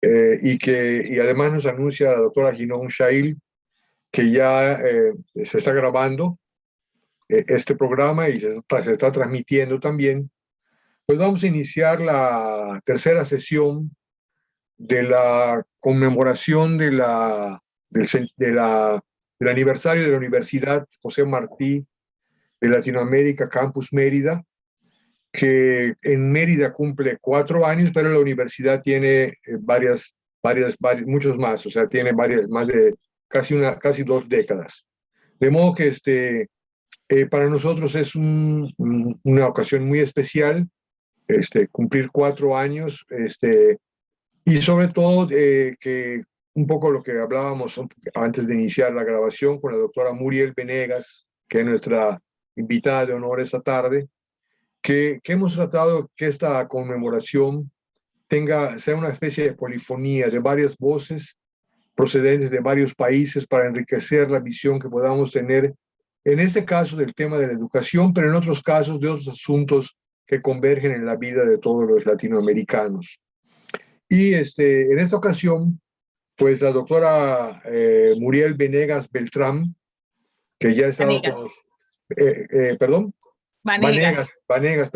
y además nos anuncia la doctora Ginon Shail que ya se está grabando este programa y se está transmitiendo también. Pues vamos a iniciar la tercera sesión de la conmemoración del aniversario de la Universidad José Martí de Latinoamérica, Campus Mérida, que en Mérida cumple 4 años, pero la universidad tiene muchos más, o sea, tiene más de casi 2 décadas. De modo que para nosotros es una ocasión muy especial, cumplir 4 años, y sobre todo que un poco lo que hablábamos antes de iniciar la grabación con la doctora Muriel Venegas, que es nuestra invitada de honor esta tarde, que hemos tratado que esta conmemoración sea una especie de polifonía de varias voces procedentes de varios países para enriquecer la visión que podamos tener, en este caso del tema de la educación, pero en otros casos de otros asuntos que convergen en la vida de todos los latinoamericanos. Y en esta ocasión, pues la doctora Muriel Venegas Beltrán, que ya ha estado con perdón, Vanegas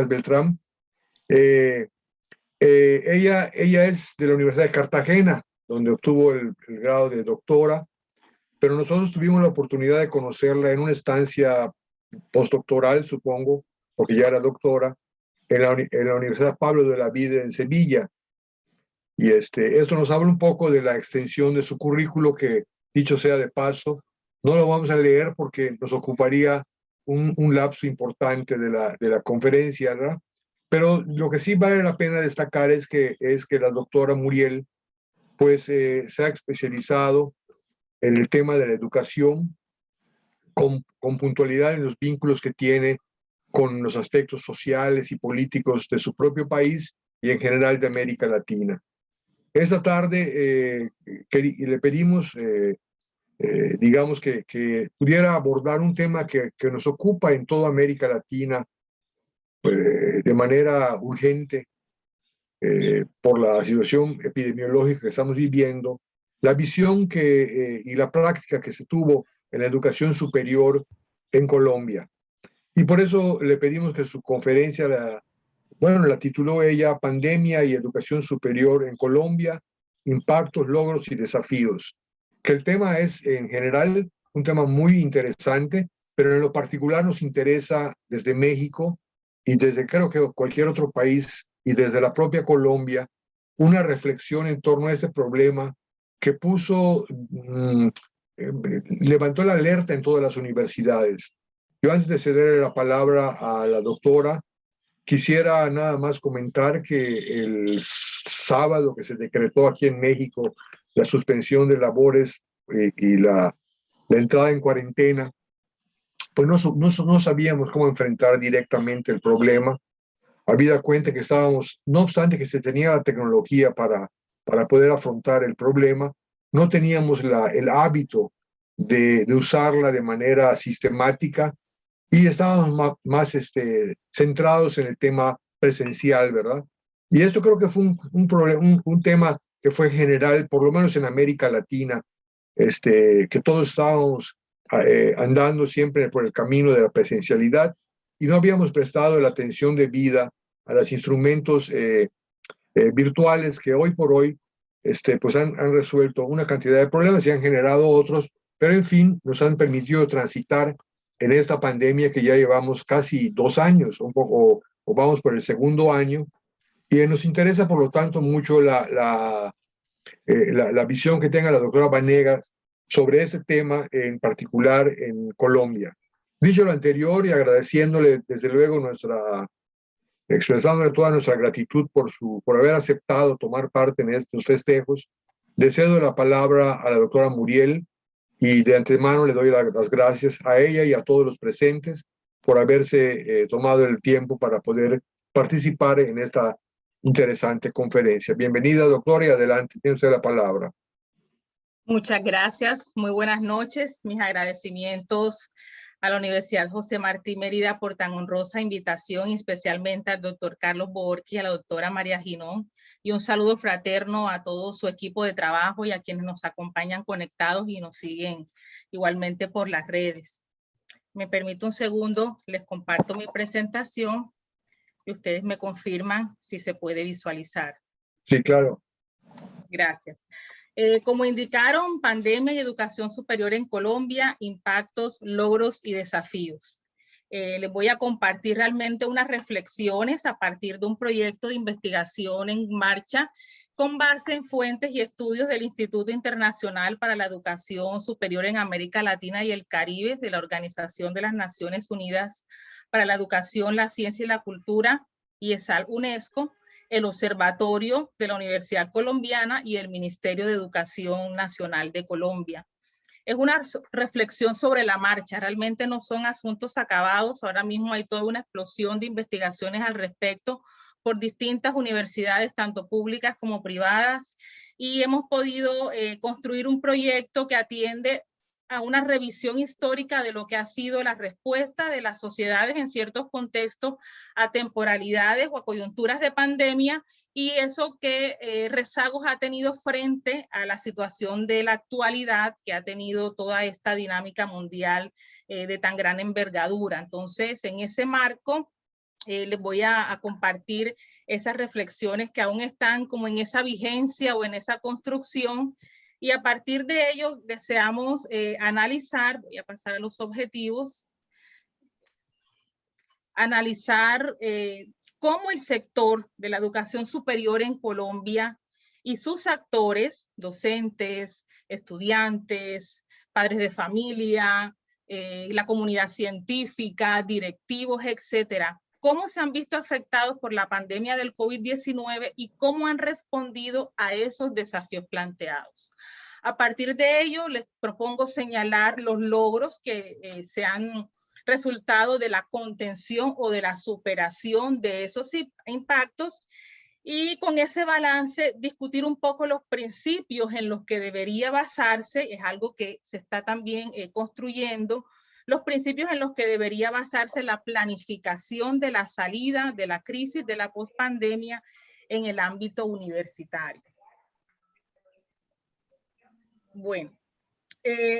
Beltrán. Ella es de la Universidad de Cartagena, donde obtuvo el grado de doctora, pero nosotros tuvimos la oportunidad de conocerla en una estancia postdoctoral, supongo, porque ya era doctora, en la Universidad Pablo de la Vida en Sevilla. Y esto nos habla un poco de la extensión de su currículo, que, dicho sea de paso, no lo vamos a leer porque nos ocuparía un lapso importante de la conferencia, ¿verdad? Pero lo que sí vale la pena destacar es que la doctora Muriel pues se ha especializado en el tema de la educación con puntualidad en los vínculos que tiene con los aspectos sociales y políticos de su propio país y en general de América Latina. Esta tarde le pedimos, digamos, que pudiera abordar un tema que nos ocupa en toda América Latina de manera urgente por la situación epidemiológica que estamos viviendo, la visión y la práctica que se tuvo en la educación superior en Colombia. Y por eso le pedimos que su conferencia la tituló ella Pandemia y Educación Superior en Colombia, Impactos, Logros y Desafíos. Que el tema es, en general, un tema muy interesante, pero en lo particular nos interesa desde México y desde creo que cualquier otro país y desde la propia Colombia, una reflexión en torno a este problema que levantó la alerta en todas las universidades. Yo antes de ceder la palabra a la doctora, quisiera nada más comentar que el sábado que se decretó aquí en México la suspensión de labores y la entrada en cuarentena, pues no sabíamos cómo enfrentar directamente el problema. Habida cuenta que estábamos, no obstante que se tenía la tecnología para poder afrontar el problema, no teníamos el hábito de usarla de manera sistemática y estábamos más centrados en el tema presencial, ¿verdad? Y esto creo que fue un tema que fue general, por lo menos en América Latina, que todos estábamos andando siempre por el camino de la presencialidad y no habíamos prestado la atención debida a los instrumentos virtuales que hoy por hoy pues han resuelto una cantidad de problemas y han generado otros, pero en fin, nos han permitido transitar en esta pandemia que ya llevamos casi 2 años, o vamos por el segundo año, y nos interesa, por lo tanto, mucho la visión que tenga la doctora Vanegas sobre este tema, en particular en Colombia. Dicho lo anterior y agradeciéndole, desde luego, expresándole toda nuestra gratitud por haber aceptado tomar parte en estos festejos, le cedo la palabra a la doctora Muriel y de antemano le doy las gracias a ella y a todos los presentes por haberse tomado el tiempo para poder participar en esta interesante conferencia. Bienvenida, doctora, y adelante, tiene usted la palabra. Muchas gracias, muy buenas noches, mis agradecimientos a la Universidad José Martí Mérida por tan honrosa invitación, y especialmente al doctor Carlos Borqui y a la doctora María Ginón, y un saludo fraterno a todo su equipo de trabajo y a quienes nos acompañan conectados y nos siguen igualmente por las redes. Me permite un segundo, les comparto mi presentación y ustedes me confirman si se puede visualizar. Sí, claro. Gracias. Como indicaron, pandemia y educación superior en Colombia, impactos, logros y desafíos. Les voy a compartir realmente unas reflexiones a partir de un proyecto de investigación en marcha con base en fuentes y estudios del Instituto Internacional para la Educación Superior en América Latina y el Caribe de la Organización de las Naciones Unidas para la Educación, la Ciencia y la Cultura, y ESAL UNESCO, el Observatorio de la Universidad Colombiana y el Ministerio de Educación Nacional de Colombia. Es una reflexión sobre la marcha, realmente no son asuntos acabados, ahora mismo hay toda una explosión de investigaciones al respecto por distintas universidades, tanto públicas como privadas, y hemos podido construir un proyecto que atiende a una revisión histórica de lo que ha sido la respuesta de las sociedades en ciertos contextos a temporalidades o a coyunturas de pandemia, y eso que rezagos ha tenido frente a la situación de la actualidad que ha tenido toda esta dinámica mundial de tan gran envergadura. Entonces, en ese marco, les voy a compartir esas reflexiones que aún están como en esa vigencia o en esa construcción, y a partir de ello deseamos analizar, voy a pasar a los objetivos, analizar cómo el sector de la educación superior en Colombia y sus actores, docentes, estudiantes, padres de familia, la comunidad científica, directivos, etcétera, cómo se han visto afectados por la pandemia del COVID-19 y cómo han respondido a esos desafíos planteados. A partir de ello, les propongo señalar los logros que se han resultado de la contención o de la superación de esos impactos, y con ese balance discutir un poco los principios en los que debería basarse, es algo que se está también construyendo, los principios en los que debería basarse la planificación de la salida de la crisis de la pospandemia en el ámbito universitario. Bueno,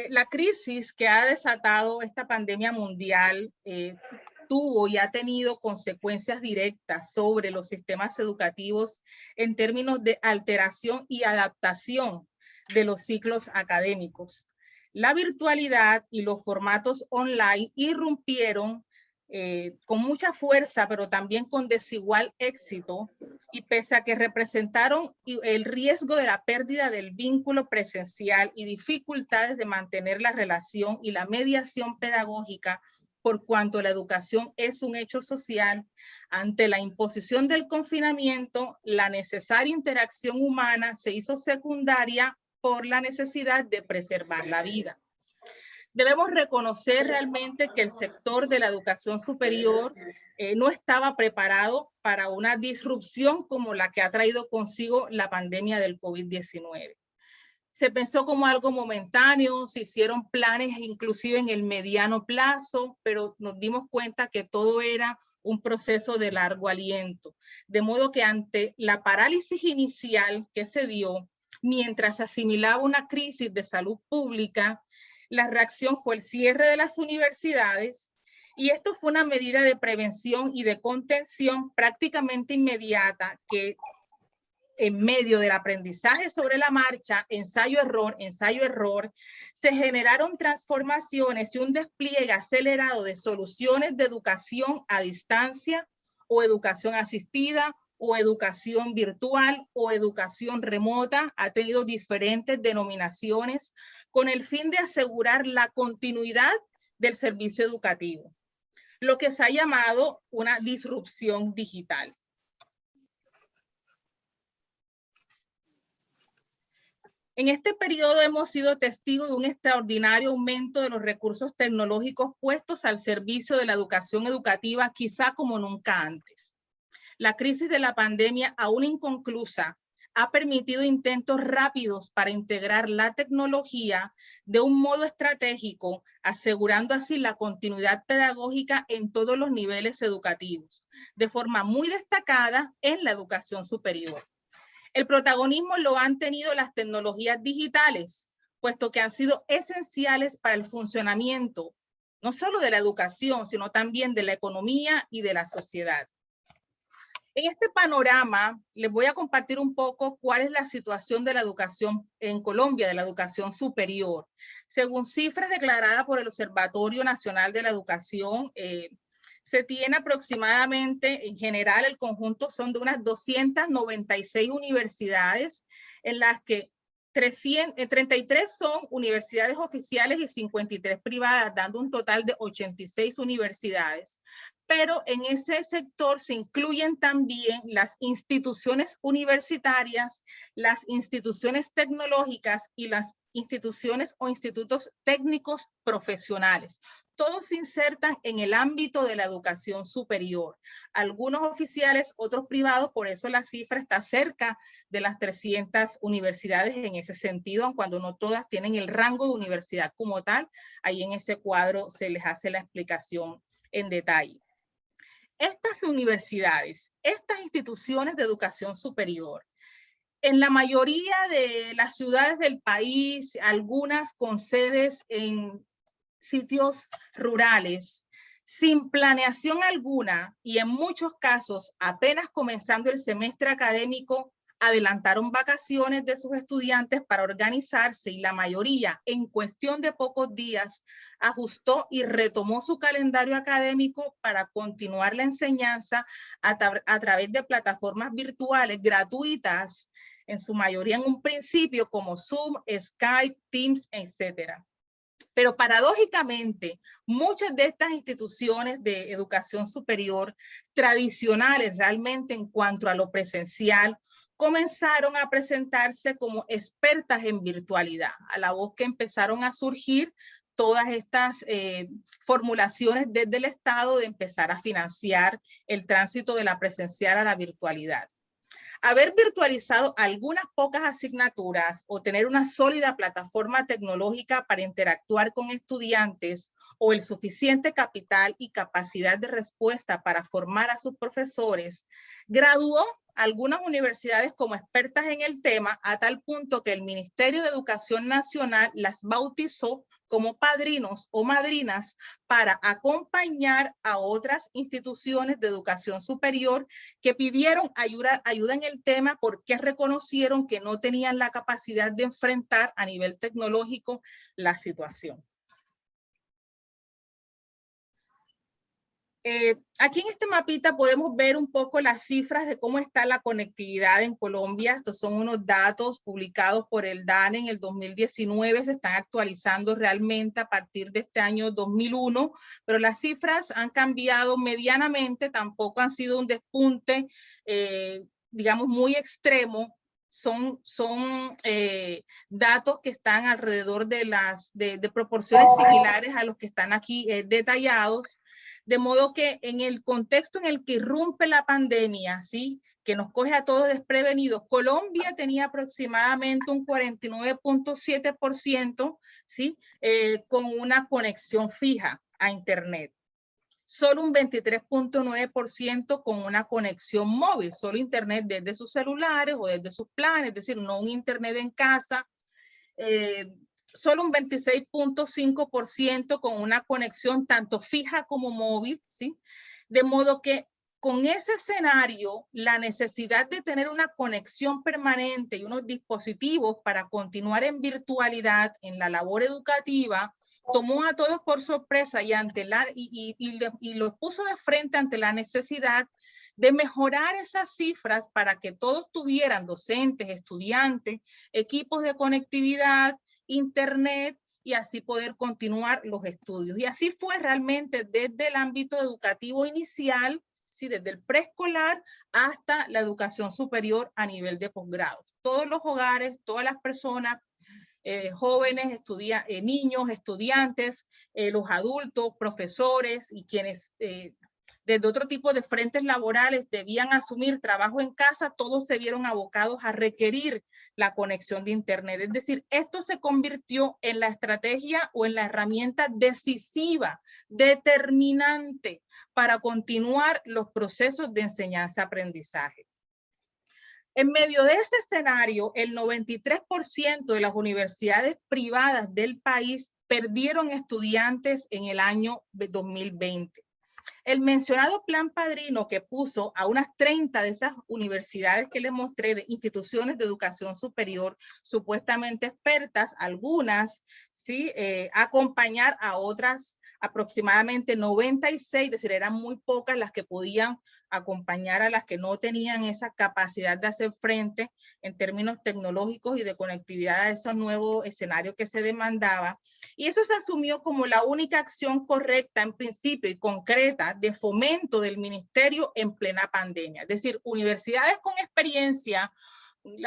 la crisis que ha desatado esta pandemia mundial tuvo y ha tenido consecuencias directas sobre los sistemas educativos en términos de alteración y adaptación de los ciclos académicos. La virtualidad y los formatos online irrumpieron con mucha fuerza, pero también con desigual éxito, y pese a que representaron el riesgo de la pérdida del vínculo presencial y dificultades de mantener la relación y la mediación pedagógica, por cuanto la educación es un hecho social, ante la imposición del confinamiento, la necesaria interacción humana se hizo secundaria por la necesidad de preservar la vida. Debemos reconocer realmente que el sector de la educación superior no estaba preparado para una disrupción como la que ha traído consigo la pandemia del COVID-19. Se pensó como algo momentáneo, se hicieron planes inclusive en el mediano plazo, pero nos dimos cuenta que todo era un proceso de largo aliento. De modo que ante la parálisis inicial que se dio, mientras se asimilaba una crisis de salud pública, la reacción fue el cierre de las universidades, y esto fue una medida de prevención y de contención prácticamente inmediata que, en medio del aprendizaje sobre la marcha, ensayo-error, se generaron transformaciones y un despliegue acelerado de soluciones de educación a distancia o educación asistida o educación virtual o educación remota. Ha tenido diferentes denominaciones con el fin de asegurar la continuidad del servicio educativo, lo que se ha llamado una disrupción digital. En este periodo hemos sido testigos de un extraordinario aumento de los recursos tecnológicos puestos al servicio de la educación educativa, quizá como nunca antes. La crisis de la pandemia, aún inconclusa, ha permitido intentos rápidos para integrar la tecnología de un modo estratégico, asegurando así la continuidad pedagógica en todos los niveles educativos, de forma muy destacada en la educación superior. El protagonismo lo han tenido las tecnologías digitales, puesto que han sido esenciales para el funcionamiento, no solo de la educación, sino también de la economía y de la sociedad. En este panorama, les voy a compartir un poco cuál es la situación de la educación en Colombia, de la educación superior. Según cifras declaradas por el Observatorio Nacional de la Educación, se tiene aproximadamente, en general, el conjunto son de unas 296 universidades, en las que 33 son universidades oficiales y 53 privadas, dando un total de 86 universidades. Pero en ese sector se incluyen también las instituciones universitarias, las instituciones tecnológicas y las instituciones o institutos técnicos profesionales. Todos se insertan en el ámbito de la educación superior. Algunos oficiales, otros privados, por eso la cifra está cerca de las 300 universidades en ese sentido, cuando no todas tienen el rango de universidad como tal. Ahí en ese cuadro se les hace la explicación en detalle. Estas universidades, estas instituciones de educación superior, en la mayoría de las ciudades del país, algunas con sedes en sitios rurales, sin planeación alguna y en muchos casos apenas comenzando el semestre académico, adelantaron vacaciones de sus estudiantes para organizarse y la mayoría, en cuestión de pocos días, ajustó y retomó su calendario académico para continuar la enseñanza a través de plataformas virtuales gratuitas, en su mayoría en un principio como Zoom, Skype, Teams, etcétera. Pero paradójicamente, muchas de estas instituciones de educación superior tradicionales realmente en cuanto a lo presencial, comenzaron a presentarse como expertas en virtualidad, a la voz que empezaron a surgir todas estas formulaciones desde el Estado de empezar a financiar el tránsito de la presencial a la virtualidad. Haber virtualizado algunas pocas asignaturas o tener una sólida plataforma tecnológica para interactuar con estudiantes o el suficiente capital y capacidad de respuesta para formar a sus profesores, graduó algunas universidades como expertas en el tema a tal punto que el Ministerio de Educación Nacional las bautizó como padrinos o madrinas para acompañar a otras instituciones de educación superior que pidieron ayuda en el tema porque reconocieron que no tenían la capacidad de enfrentar a nivel tecnológico la situación. Aquí en este mapita podemos ver un poco las cifras de cómo está la conectividad en Colombia. Estos son unos datos publicados por el DANE en el 2019, se están actualizando realmente a partir de este año 2001, pero las cifras han cambiado medianamente, tampoco han sido un despunte, digamos, muy extremo. Son datos que están alrededor de proporciones similares a los que están aquí detallados. De modo que en el contexto en el que irrumpe la pandemia, ¿sí?, que nos coge a todos desprevenidos, Colombia tenía aproximadamente un 49.7%, ¿sí?, con una conexión fija a Internet. Solo un 23.9% con una conexión móvil, solo Internet desde sus celulares o desde sus planes, es decir, no un Internet en casa. Solo un 26.5% con una conexión tanto fija como móvil, ¿sí? De modo que con ese escenario, la necesidad de tener una conexión permanente y unos dispositivos para continuar en virtualidad en la labor educativa, tomó a todos por sorpresa y los puso de frente ante la necesidad de mejorar esas cifras para que todos tuvieran, docentes, estudiantes, equipos de conectividad, Internet, y así poder continuar los estudios. Y así fue realmente desde el ámbito educativo inicial, ¿sí?, desde el preescolar hasta la educación superior a nivel de posgrado. Todos los hogares, todas las personas, jóvenes, niños, estudiantes, los adultos, profesores y quienes desde otro tipo de frentes laborales debían asumir trabajo en casa, todos se vieron abocados a requerir la conexión de Internet. Es decir, esto se convirtió en la estrategia o en la herramienta decisiva, determinante para continuar los procesos de enseñanza-aprendizaje. En medio de este escenario, el 93% de las universidades privadas del país perdieron estudiantes en el año 2020. El mencionado Plan Padrino, que puso a unas 30 de esas universidades que les mostré, de instituciones de educación superior, supuestamente expertas, algunas, ¿sí? Acompañar a otras aproximadamente 96, es decir, eran muy pocas las que podían acompañar a las que no tenían esa capacidad de hacer frente en términos tecnológicos y de conectividad a esos nuevos escenarios que se demandaba. Y eso se asumió como la única acción correcta en principio y concreta de fomento del ministerio en plena pandemia. Es decir, universidades con experiencia.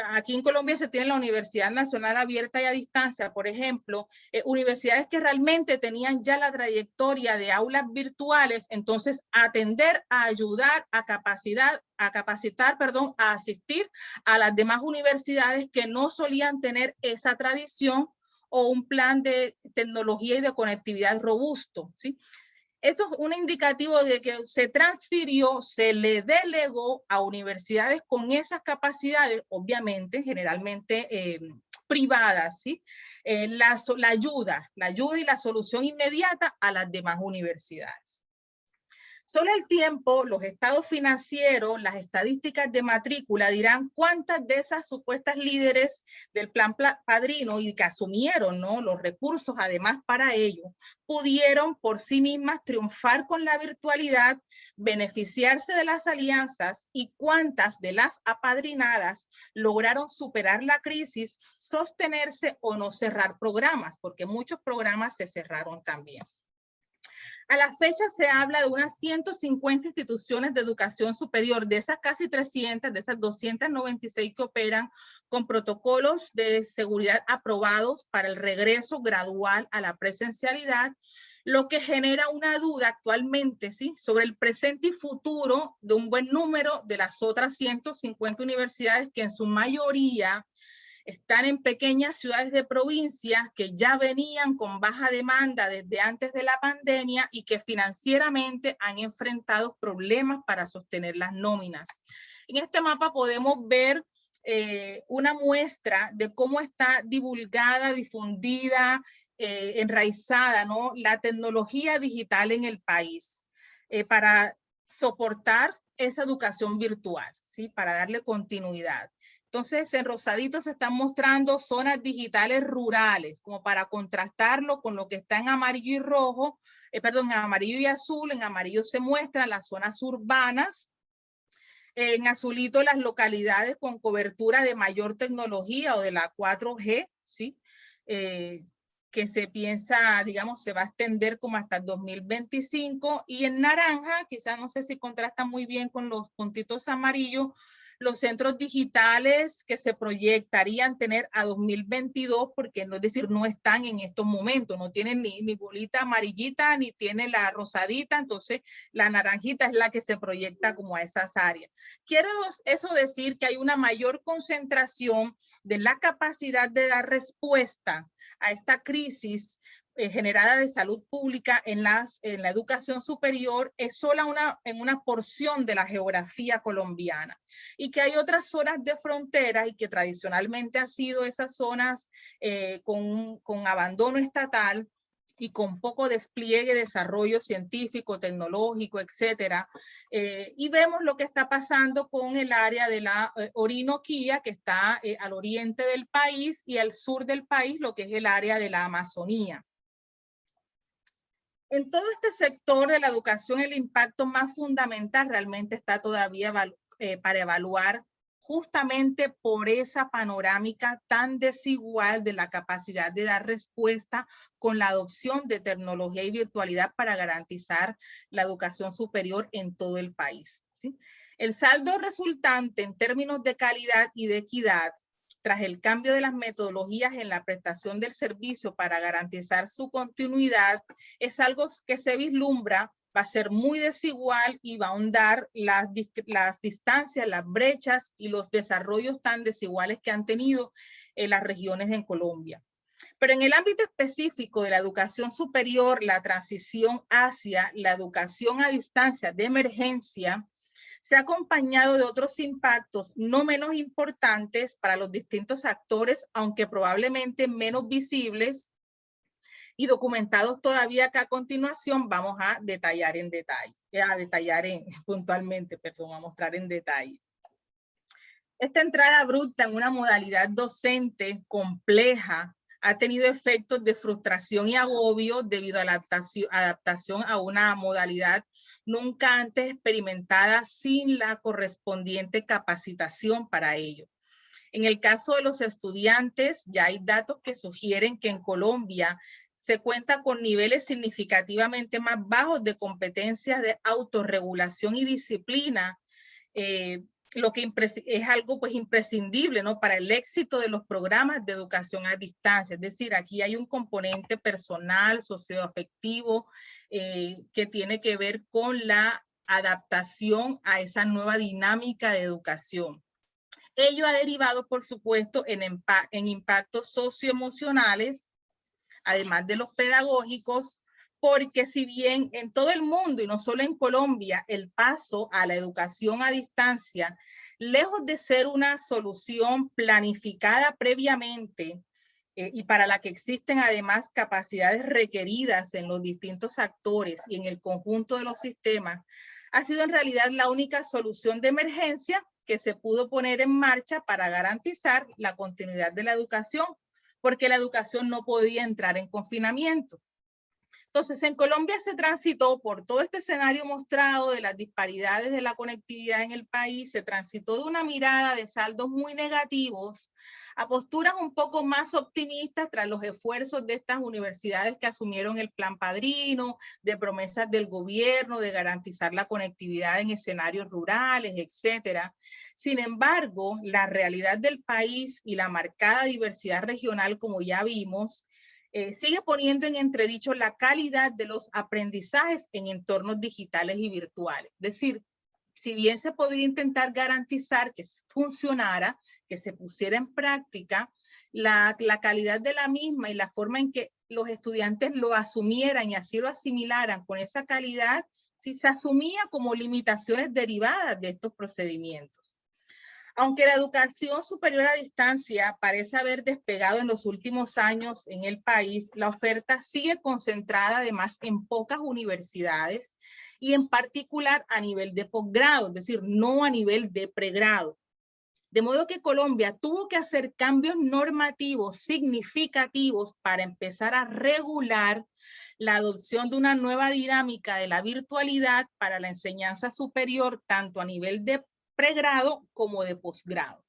Aquí en Colombia se tiene la Universidad Nacional Abierta y a Distancia, por ejemplo, universidades que realmente tenían ya la trayectoria de aulas virtuales, entonces atender, a ayudar, a capacitar, a asistir a las demás universidades que no solían tener esa tradición o un plan de tecnología y de conectividad robusto, ¿sí? Esto es un indicativo de que se transfirió, se le delegó a universidades con esas capacidades, obviamente, generalmente privadas, ¿sí? La ayuda y la solución inmediata a las demás universidades. Solo el tiempo, los estados financieros, las estadísticas de matrícula dirán cuántas de esas supuestas líderes del Plan Padrino y que asumieron, ¿no?, los recursos además para ello, pudieron por sí mismas triunfar con la virtualidad, beneficiarse de las alianzas y cuántas de las apadrinadas lograron superar la crisis, sostenerse o no cerrar programas, porque muchos programas se cerraron también. A la fecha se habla de unas 150 instituciones de educación superior, de esas casi 300, de esas 296 que operan con protocolos de seguridad aprobados para el regreso gradual a la presencialidad, lo que genera una duda actualmente, ¿sí?, sobre el presente y futuro de un buen número de las otras 150 universidades que en su mayoría están en pequeñas ciudades de provincia que ya venían con baja demanda desde antes de la pandemia y que financieramente han enfrentado problemas para sostener las nóminas. En este mapa podemos ver una muestra de cómo está divulgada, difundida, enraizada, ¿no?, la tecnología digital en el país para soportar esa educación virtual, ¿sí?, para darle continuidad. Entonces, en rosadito se están mostrando zonas digitales rurales, como para contrastarlo con lo que está en amarillo y rojo, en amarillo y azul. En amarillo se muestran las zonas urbanas, en azulito las localidades con cobertura de mayor tecnología o de la 4G, ¿sí? Que se piensa, digamos, se va a extender como hasta el 2025, y en naranja, quizás no sé si contrasta muy bien con los puntitos amarillos, los centros digitales que se proyectarían tener a 2022, porque no, es decir, no están en estos momentos, no tienen ni bolita amarillita, ni tiene la rosadita, entonces la naranjita es la que se proyecta como a esas áreas. Quiero eso decir que hay una mayor concentración de la capacidad de dar respuesta a esta crisis generada de salud pública en la educación superior, es solo en una porción de la geografía colombiana, y que hay otras zonas de frontera y que tradicionalmente han sido esas zonas con abandono estatal y con poco despliegue, desarrollo científico, tecnológico, etcétera. Y vemos lo que está pasando con el área de la Orinoquía, que está al oriente del país, y al sur del país, lo que es el área de la Amazonía. En todo este sector de la educación, el impacto más fundamental realmente está todavía para evaluar, justamente por esa panorámica tan desigual de la capacidad de dar respuesta con la adopción de tecnología y virtualidad para garantizar la educación superior en todo el país, ¿sí? El saldo resultante en términos de calidad y de equidad, tras el cambio de las metodologías en la prestación del servicio para garantizar su continuidad, es algo que se vislumbra va a ser muy desigual y va a ahondar las distancias, las brechas y los desarrollos tan desiguales que han tenido las regiones en Colombia. Pero en el ámbito específico de la educación superior, la transición hacia la educación a distancia de emergencia se ha acompañado de otros impactos no menos importantes para los distintos actores, aunque probablemente menos visibles y documentados todavía, que a continuación vamos a detallar puntualmente, perdón, a mostrar en detalle. Esta entrada abrupta en una modalidad docente compleja ha tenido efectos de frustración y agobio debido a la adaptación a una modalidad nunca antes experimentada sin la correspondiente capacitación para ello. En el caso de los estudiantes, ya hay datos que sugieren que en Colombia se cuenta con niveles significativamente más bajos de competencias de autorregulación y disciplina, lo que es algo pues imprescindible, ¿no?, para el éxito de los programas de educación a distancia. Es decir, aquí hay un componente personal, socioafectivo, que tiene que ver con la adaptación a esa nueva dinámica de educación. Ello ha derivado, por supuesto, en impactos socioemocionales, además de los pedagógicos, porque si bien en todo el mundo y no solo en Colombia, el paso a la educación a distancia, lejos de ser una solución planificada previamente y para la que existen además capacidades requeridas en los distintos actores y en el conjunto de los sistemas, ha sido en realidad la única solución de emergencia que se pudo poner en marcha para garantizar la continuidad de la educación, porque la educación no podía entrar en confinamiento. Entonces, en Colombia se transitó por todo este escenario mostrado de las disparidades de la conectividad en el país, se transitó de una mirada de saldos muy negativos a posturas un poco más optimistas tras los esfuerzos de estas universidades que asumieron el plan Padrino, de promesas del gobierno de garantizar la conectividad en escenarios rurales, etcétera. Sin embargo, la realidad del país y la marcada diversidad regional, como ya vimos, sigue poniendo en entredicho la calidad de los aprendizajes en entornos digitales y virtuales. Es decir, si bien se podría intentar garantizar que funcionara, que se pusiera en práctica, la calidad de la misma y la forma en que los estudiantes lo asumieran y así lo asimilaran con esa calidad, sí se asumía como limitaciones derivadas de estos procedimientos. Aunque la educación superior a distancia parece haber despegado en los últimos años en el país, la oferta sigue concentrada además en pocas universidades y en particular a nivel de posgrado, es decir, no a nivel de pregrado. De modo que Colombia tuvo que hacer cambios normativos significativos para empezar a regular la adopción de una nueva dinámica de la virtualidad para la enseñanza superior, tanto a nivel de pregrado como de posgrado.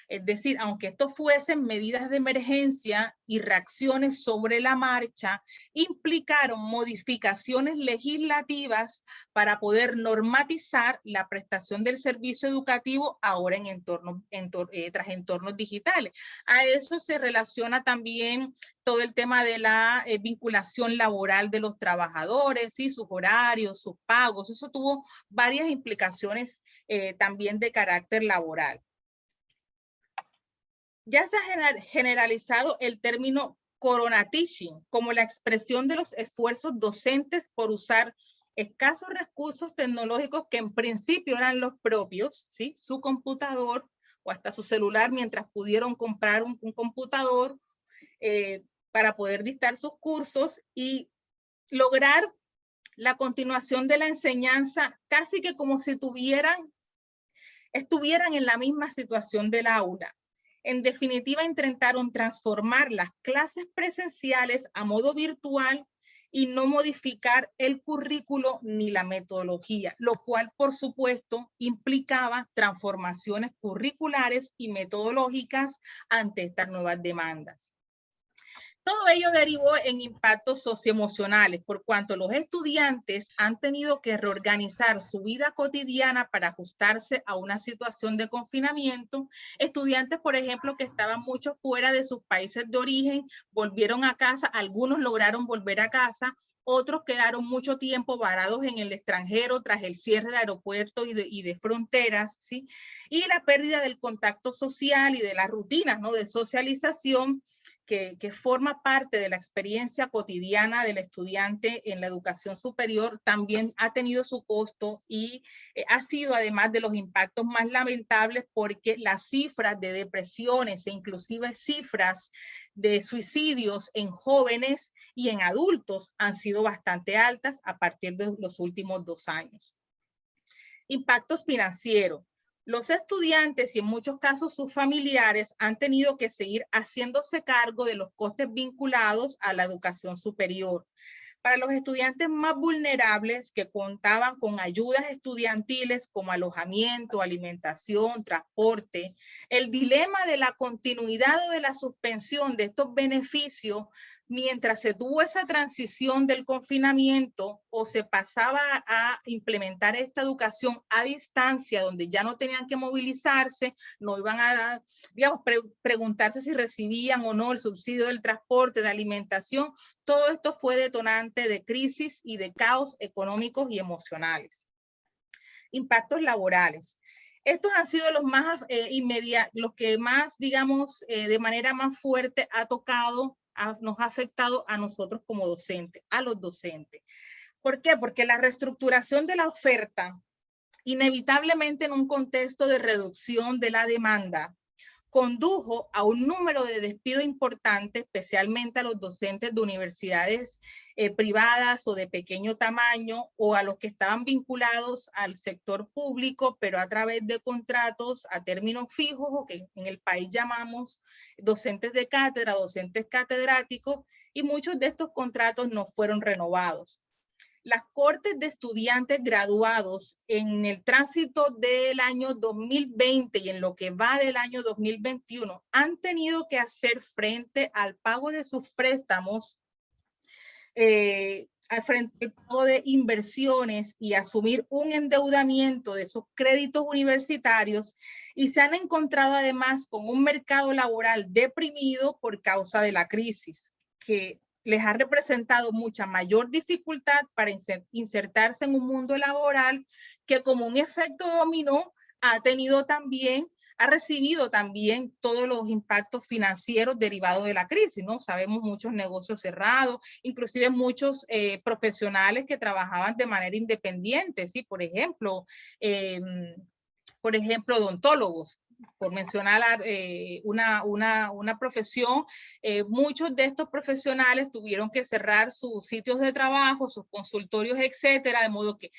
Es decir, aunque esto fuesen medidas de emergencia y reacciones sobre la marcha, implicaron modificaciones legislativas para poder normatizar la prestación del servicio educativo ahora tras entornos digitales. A eso se relaciona también todo el tema de la vinculación laboral de los trabajadores, ¿sí? Sus horarios, sus pagos. Eso tuvo varias implicaciones también de carácter laboral. Ya se ha generalizado el término corona teaching como la expresión de los esfuerzos docentes por usar escasos recursos tecnológicos que en principio eran los propios, ¿sí? Su computador o hasta su celular, mientras pudieron comprar un computador para poder dictar sus cursos y lograr la continuación de la enseñanza casi que como si estuvieran en la misma situación del aula. En definitiva, intentaron transformar las clases presenciales a modo virtual y no modificar el currículo ni la metodología, lo cual, por supuesto, implicaba transformaciones curriculares y metodológicas ante estas nuevas demandas. Todo ello derivó en impactos socioemocionales, por cuanto los estudiantes han tenido que reorganizar su vida cotidiana para ajustarse a una situación de confinamiento. Estudiantes, por ejemplo, que estaban mucho fuera de sus países de origen, volvieron a casa, algunos lograron volver a casa, otros quedaron mucho tiempo varados en el extranjero tras el cierre de aeropuertos y de fronteras, ¿sí? Y la pérdida del contacto social y de las rutinas, ¿no?, de socialización que forma parte de la experiencia cotidiana del estudiante en la educación superior, también ha tenido su costo y ha sido además de los impactos más lamentables, porque las cifras de depresiones e inclusive cifras de suicidios en jóvenes y en adultos han sido bastante altas a partir de los últimos 2 años. Impactos financieros. Los estudiantes y en muchos casos sus familiares han tenido que seguir haciéndose cargo de los costes vinculados a la educación superior. Para los estudiantes más vulnerables que contaban con ayudas estudiantiles como alojamiento, alimentación, transporte, el dilema de la continuidad o de la suspensión de estos beneficios mientras se tuvo esa transición del confinamiento o se pasaba a implementar esta educación a distancia, donde ya no tenían que movilizarse, no iban a, digamos, preguntarse si recibían o no el subsidio del transporte, de alimentación. Todo esto fue detonante de crisis y de caos económicos y emocionales. Impactos laborales. Estos han sido los más inmediatos, los que más, digamos, de manera más fuerte ha tocado, nos ha afectado a nosotros como docentes, a los docentes. ¿Por qué? Porque la reestructuración de la oferta, inevitablemente en un contexto de reducción de la demanda, condujo a un número de despidos importante, especialmente a los docentes de universidades privadas o de pequeño tamaño, o a los que estaban vinculados al sector público, pero a través de contratos a términos fijos, o que en el país llamamos docentes de cátedra, docentes catedráticos, y muchos de estos contratos no fueron renovados. Las cortes de estudiantes graduados en el tránsito del año 2020 y en lo que va del año 2021 han tenido que hacer frente al pago de sus préstamos, frente al pago de inversiones y asumir un endeudamiento de esos créditos universitarios, y se han encontrado además con un mercado laboral deprimido por causa de la crisis, que les ha representado mucha mayor dificultad para insertarse en un mundo laboral que, como un efecto dominó, ha recibido también todos los impactos financieros derivados de la crisis, ¿no? Sabemos muchos negocios cerrados, inclusive muchos profesionales que trabajaban de manera independiente, ¿sí? Por ejemplo, odontólogos, por mencionar una profesión. Muchos de estos profesionales tuvieron que cerrar sus sitios de trabajo, sus consultorios, etcétera, de modo que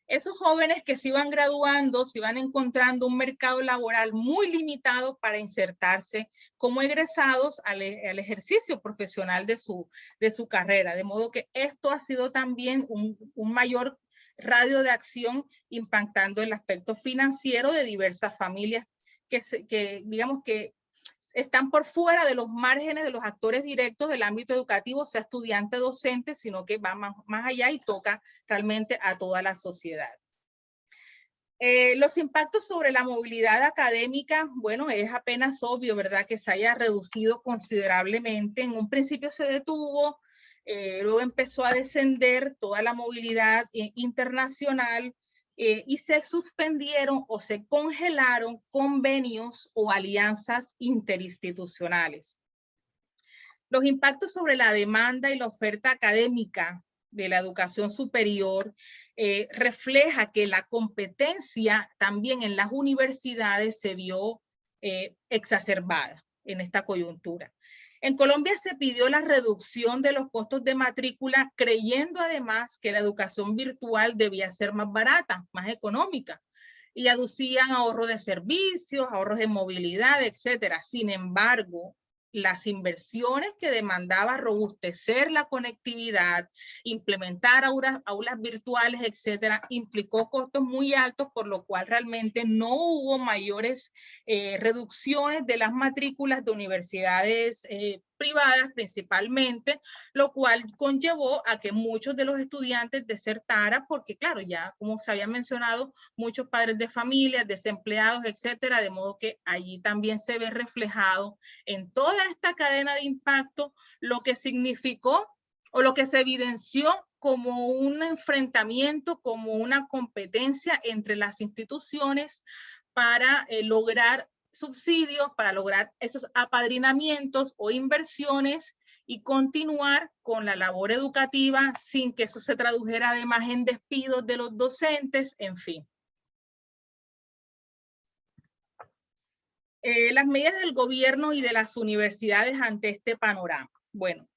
esos jóvenes que se iban graduando, se iban encontrando un mercado laboral muy limitado para insertarse como egresados al ejercicio profesional de su carrera. De modo que esto ha sido también un mayor radio de acción, impactando el aspecto financiero de diversas familias que digamos que están por fuera de los márgenes de los actores directos del ámbito educativo, sea estudiante, docente, sino que va más allá y toca realmente a toda la sociedad. Los impactos sobre la movilidad académica, bueno, es apenas obvio, ¿verdad?, que se haya reducido considerablemente. En un principio se detuvo, luego empezó a descender toda la movilidad internacional, y se suspendieron o se congelaron convenios o alianzas interinstitucionales. Los impactos sobre la demanda y la oferta académica de la educación superior refleja que la competencia también en las universidades se vio exacerbada en esta coyuntura. En Colombia se pidió la reducción de los costos de matrícula, creyendo además que la educación virtual debía ser más barata, más económica, y aducían ahorro de servicios, ahorros de movilidad, etcétera. Sin embargo, las inversiones que demandaba robustecer la conectividad, implementar aulas virtuales, etcétera, implicó costos muy altos, por lo cual realmente no hubo mayores reducciones de las matrículas de universidades privadas principalmente, lo cual conllevó a que muchos de los estudiantes desertaran, porque claro, ya como se había mencionado, muchos padres de familia, desempleados, etcétera, de modo que allí también se ve reflejado en toda esta cadena de impacto lo que significó o lo que se evidenció como un enfrentamiento, como una competencia entre las instituciones para lograr subsidios, para lograr esos apadrinamientos o inversiones y continuar con la labor educativa sin que eso se tradujera además en despidos de los docentes, en fin. Las medidas del gobierno y de las universidades ante este panorama. Bueno,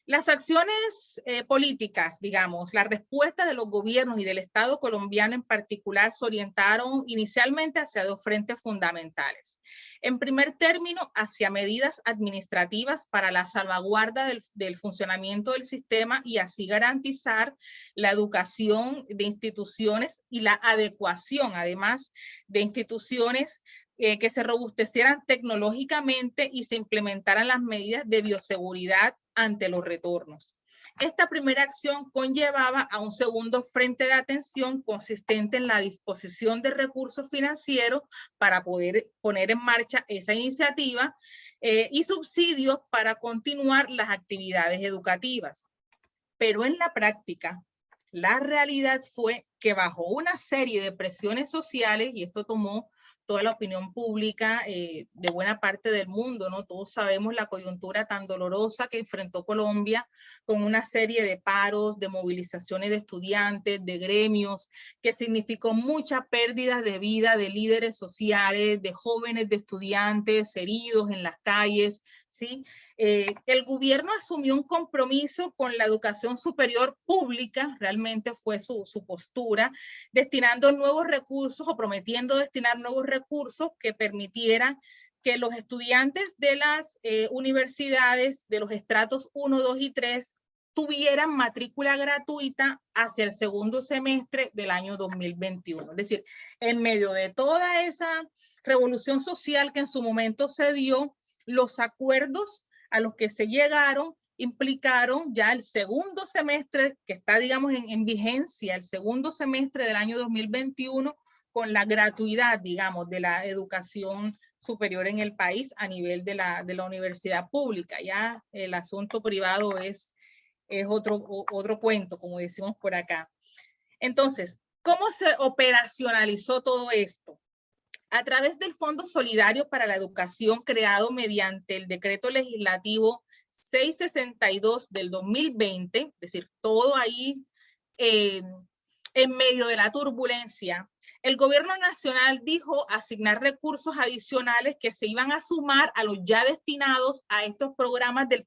las acciones políticas, digamos, la respuesta de los gobiernos y del Estado colombiano en particular se orientaron inicialmente hacia dos frentes fundamentales. En primer término, hacia medidas administrativas para la salvaguarda del funcionamiento del sistema y así garantizar la educación de instituciones y la adecuación, además, de instituciones que se robustecieran tecnológicamente y se implementaran las medidas de bioseguridad ante los retornos. Esta primera acción conllevaba a un segundo frente de atención consistente en la disposición de recursos financieros para poder poner en marcha esa iniciativa y subsidios para continuar las actividades educativas. Pero en la práctica, la realidad fue que bajo una serie de presiones sociales, y esto tomó toda la opinión pública de buena parte del mundo, ¿no? Todos sabemos la coyuntura tan dolorosa que enfrentó Colombia con una serie de paros, de movilizaciones de estudiantes, de gremios, que significó mucha pérdida de vida de líderes sociales, de jóvenes, de estudiantes heridos en las calles, ¿sí? El gobierno asumió un compromiso con la educación superior pública, realmente fue su postura, destinando nuevos recursos o prometiendo destinar nuevos recursos que permitieran que los estudiantes de las universidades de los estratos 1, 2 y 3 tuvieran matrícula gratuita hacia el segundo semestre del año 2021. Es decir, en medio de toda esa revolución social que en su momento se dio, los acuerdos a los que se llegaron implicaron ya el segundo semestre que está, digamos, en vigencia, el segundo semestre del año 2021, con la gratuidad, digamos, de la educación superior en el país a nivel de la universidad pública. Ya el asunto privado es otro cuento, como decimos por acá. Entonces, ¿cómo se operacionalizó todo esto? A través del Fondo Solidario para la Educación creado mediante el Decreto Legislativo 662 del 2020, es decir, todo ahí en medio de la turbulencia, el gobierno nacional dijo asignar recursos adicionales que se iban a sumar a los ya destinados a estos programas del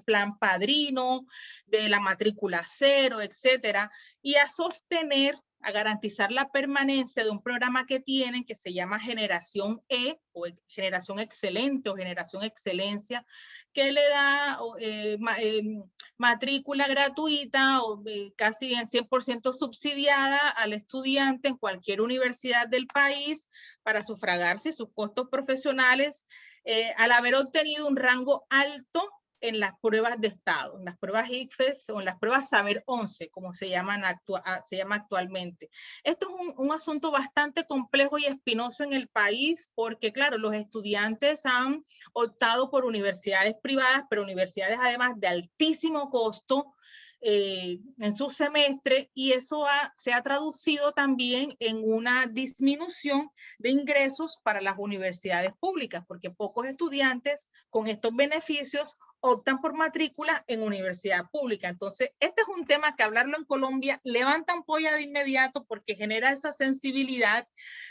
Plan Padrino, de la matrícula cero, etcétera, y a sostener, a garantizar la permanencia de un programa que tienen que se llama Generación E o Generación Excelente o Generación Excelencia, que le da matrícula gratuita o casi en 100% subsidiada al estudiante en cualquier universidad del país para sufragarse sus costos profesionales al haber obtenido un rango alto en las pruebas de estado, en las pruebas ICFES o en las pruebas Saber 11, como se llama actualmente. Esto es un asunto bastante complejo y espinoso en el país porque, claro, los estudiantes han optado por universidades privadas, pero universidades además de altísimo costo en su semestre, y eso se ha traducido también en una disminución de ingresos para las universidades públicas, porque pocos estudiantes con estos beneficios optan por matrícula en universidad pública. Entonces, este es un tema que hablarlo en Colombia levanta ampolla de inmediato porque genera esa sensibilidad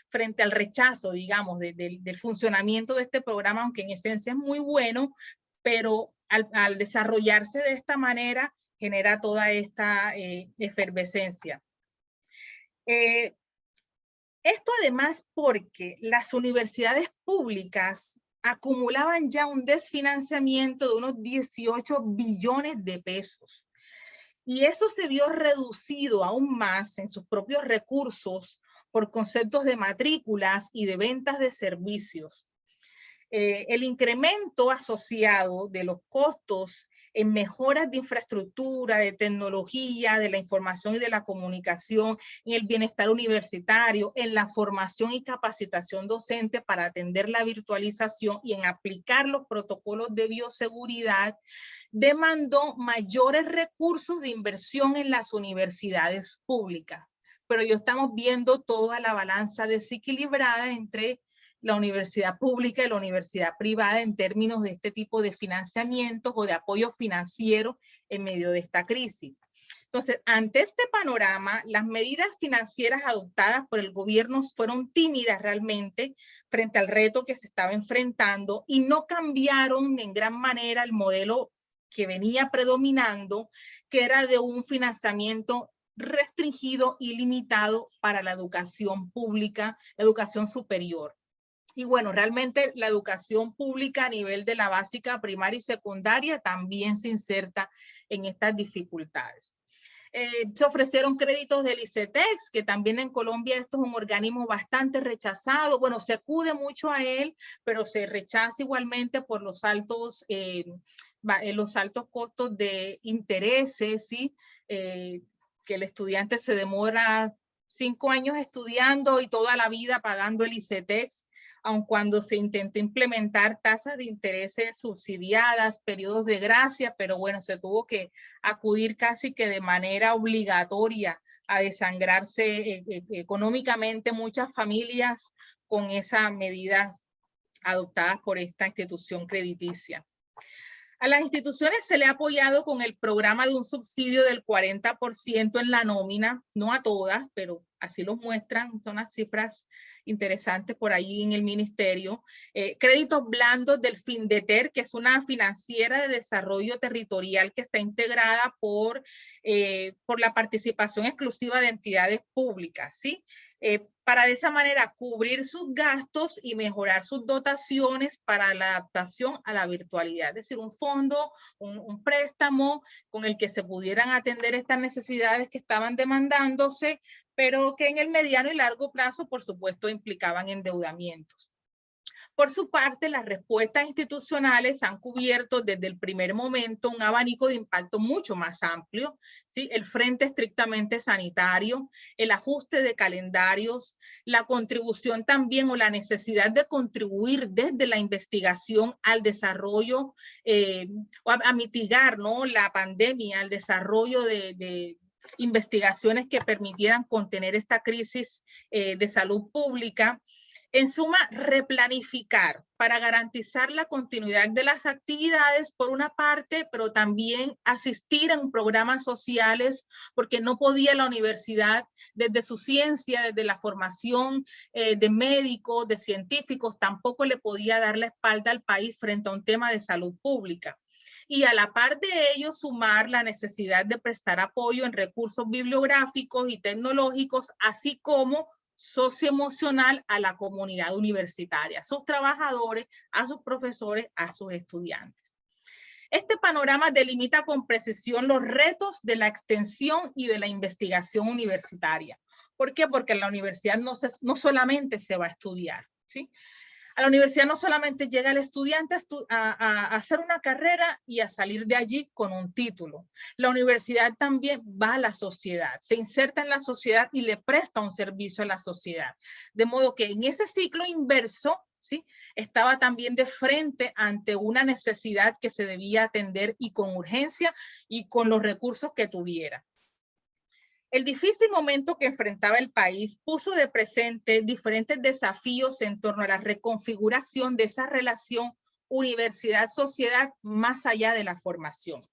frente al rechazo, digamos, del funcionamiento de este programa, aunque en esencia es muy bueno, pero al desarrollarse de esta manera genera toda esta efervescencia. Esto además porque las universidades públicas acumulaban ya un desfinanciamiento de unos 18 billones de pesos. Y eso se vio reducido aún más en sus propios recursos por conceptos de matrículas y de ventas de servicios. El incremento asociado de los costos en mejoras de infraestructura, de tecnología, de la información y de la comunicación, en el bienestar universitario, en la formación y capacitación docente para atender la virtualización y en aplicar los protocolos de bioseguridad, demandó mayores recursos de inversión en las universidades públicas. Pero ya estamos viendo toda la balanza desequilibrada entre la universidad pública y la universidad privada en términos de este tipo de financiamientos o de apoyo financiero en medio de esta crisis. Entonces, ante este panorama, las medidas financieras adoptadas por el gobierno fueron tímidas realmente frente al reto que se estaba enfrentando y no cambiaron en gran manera el modelo que venía predominando, que era de un financiamiento restringido y limitado para la educación pública, la educación superior. Y bueno, realmente la educación pública a nivel de la básica, primaria y secundaria también se inserta en estas dificultades. Se ofrecieron créditos del ICETEX, que también en Colombia esto es un organismo bastante rechazado. Bueno, se acude mucho a él, pero se rechaza igualmente por los altos costos de intereses, ¿sí? Que el estudiante se demora 5 años estudiando y toda la vida pagando el ICETEX, aun cuando se intentó implementar tasas de intereses subsidiadas, periodos de gracia, pero bueno, se tuvo que acudir casi que de manera obligatoria a desangrarse económicamente muchas familias con esas medidas adoptadas por esta institución crediticia. A las instituciones se le ha apoyado con el programa de un subsidio del 40% en la nómina, no a todas, pero así lo muestran, son las cifras interesantes por ahí en el ministerio. Créditos blandos del FINDETER, que es una financiera de desarrollo territorial que está integrada por la participación exclusiva de entidades públicas, ¿sí? Para de esa manera cubrir sus gastos y mejorar sus dotaciones para la adaptación a la virtualidad. Es decir, un fondo, un préstamo con el que se pudieran atender estas necesidades que estaban demandándose, pero que en el mediano y largo plazo, por supuesto, implicaban endeudamientos. Por su parte, las respuestas institucionales han cubierto desde el primer momento un abanico de impacto mucho más amplio, ¿sí? El frente estrictamente sanitario, el ajuste de calendarios, la contribución también o la necesidad de contribuir desde la investigación al desarrollo, a mitigar, ¿no?, la pandemia, al desarrollo de investigaciones que permitieran contener esta crisis de salud pública. En suma, replanificar para garantizar la continuidad de las actividades por una parte, pero también asistir en programas sociales, porque no podía la universidad, desde su ciencia, desde la formación de médicos, de científicos, tampoco le podía dar la espalda al país frente a un tema de salud pública. Y a la par de ello, sumar la necesidad de prestar apoyo en recursos bibliográficos y tecnológicos, así como socioemocional a la comunidad universitaria, a sus trabajadores, a sus profesores, a sus estudiantes. Este panorama delimita con precisión los retos de la extensión y de la investigación universitaria. ¿Por qué? Porque en la universidad no solamente se va a estudiar, ¿sí? A la universidad no solamente llega el estudiante a hacer una carrera y a salir de allí con un título. La universidad también va a la sociedad, se inserta en la sociedad y le presta un servicio a la sociedad. De modo que en ese ciclo inverso, ¿sí?, estaba también de frente ante una necesidad que se debía atender y con urgencia y con los recursos que tuviera. El difícil momento que enfrentaba el país puso de presente diferentes desafíos en torno a la reconfiguración de esa relación universidad-sociedad más allá de la formación.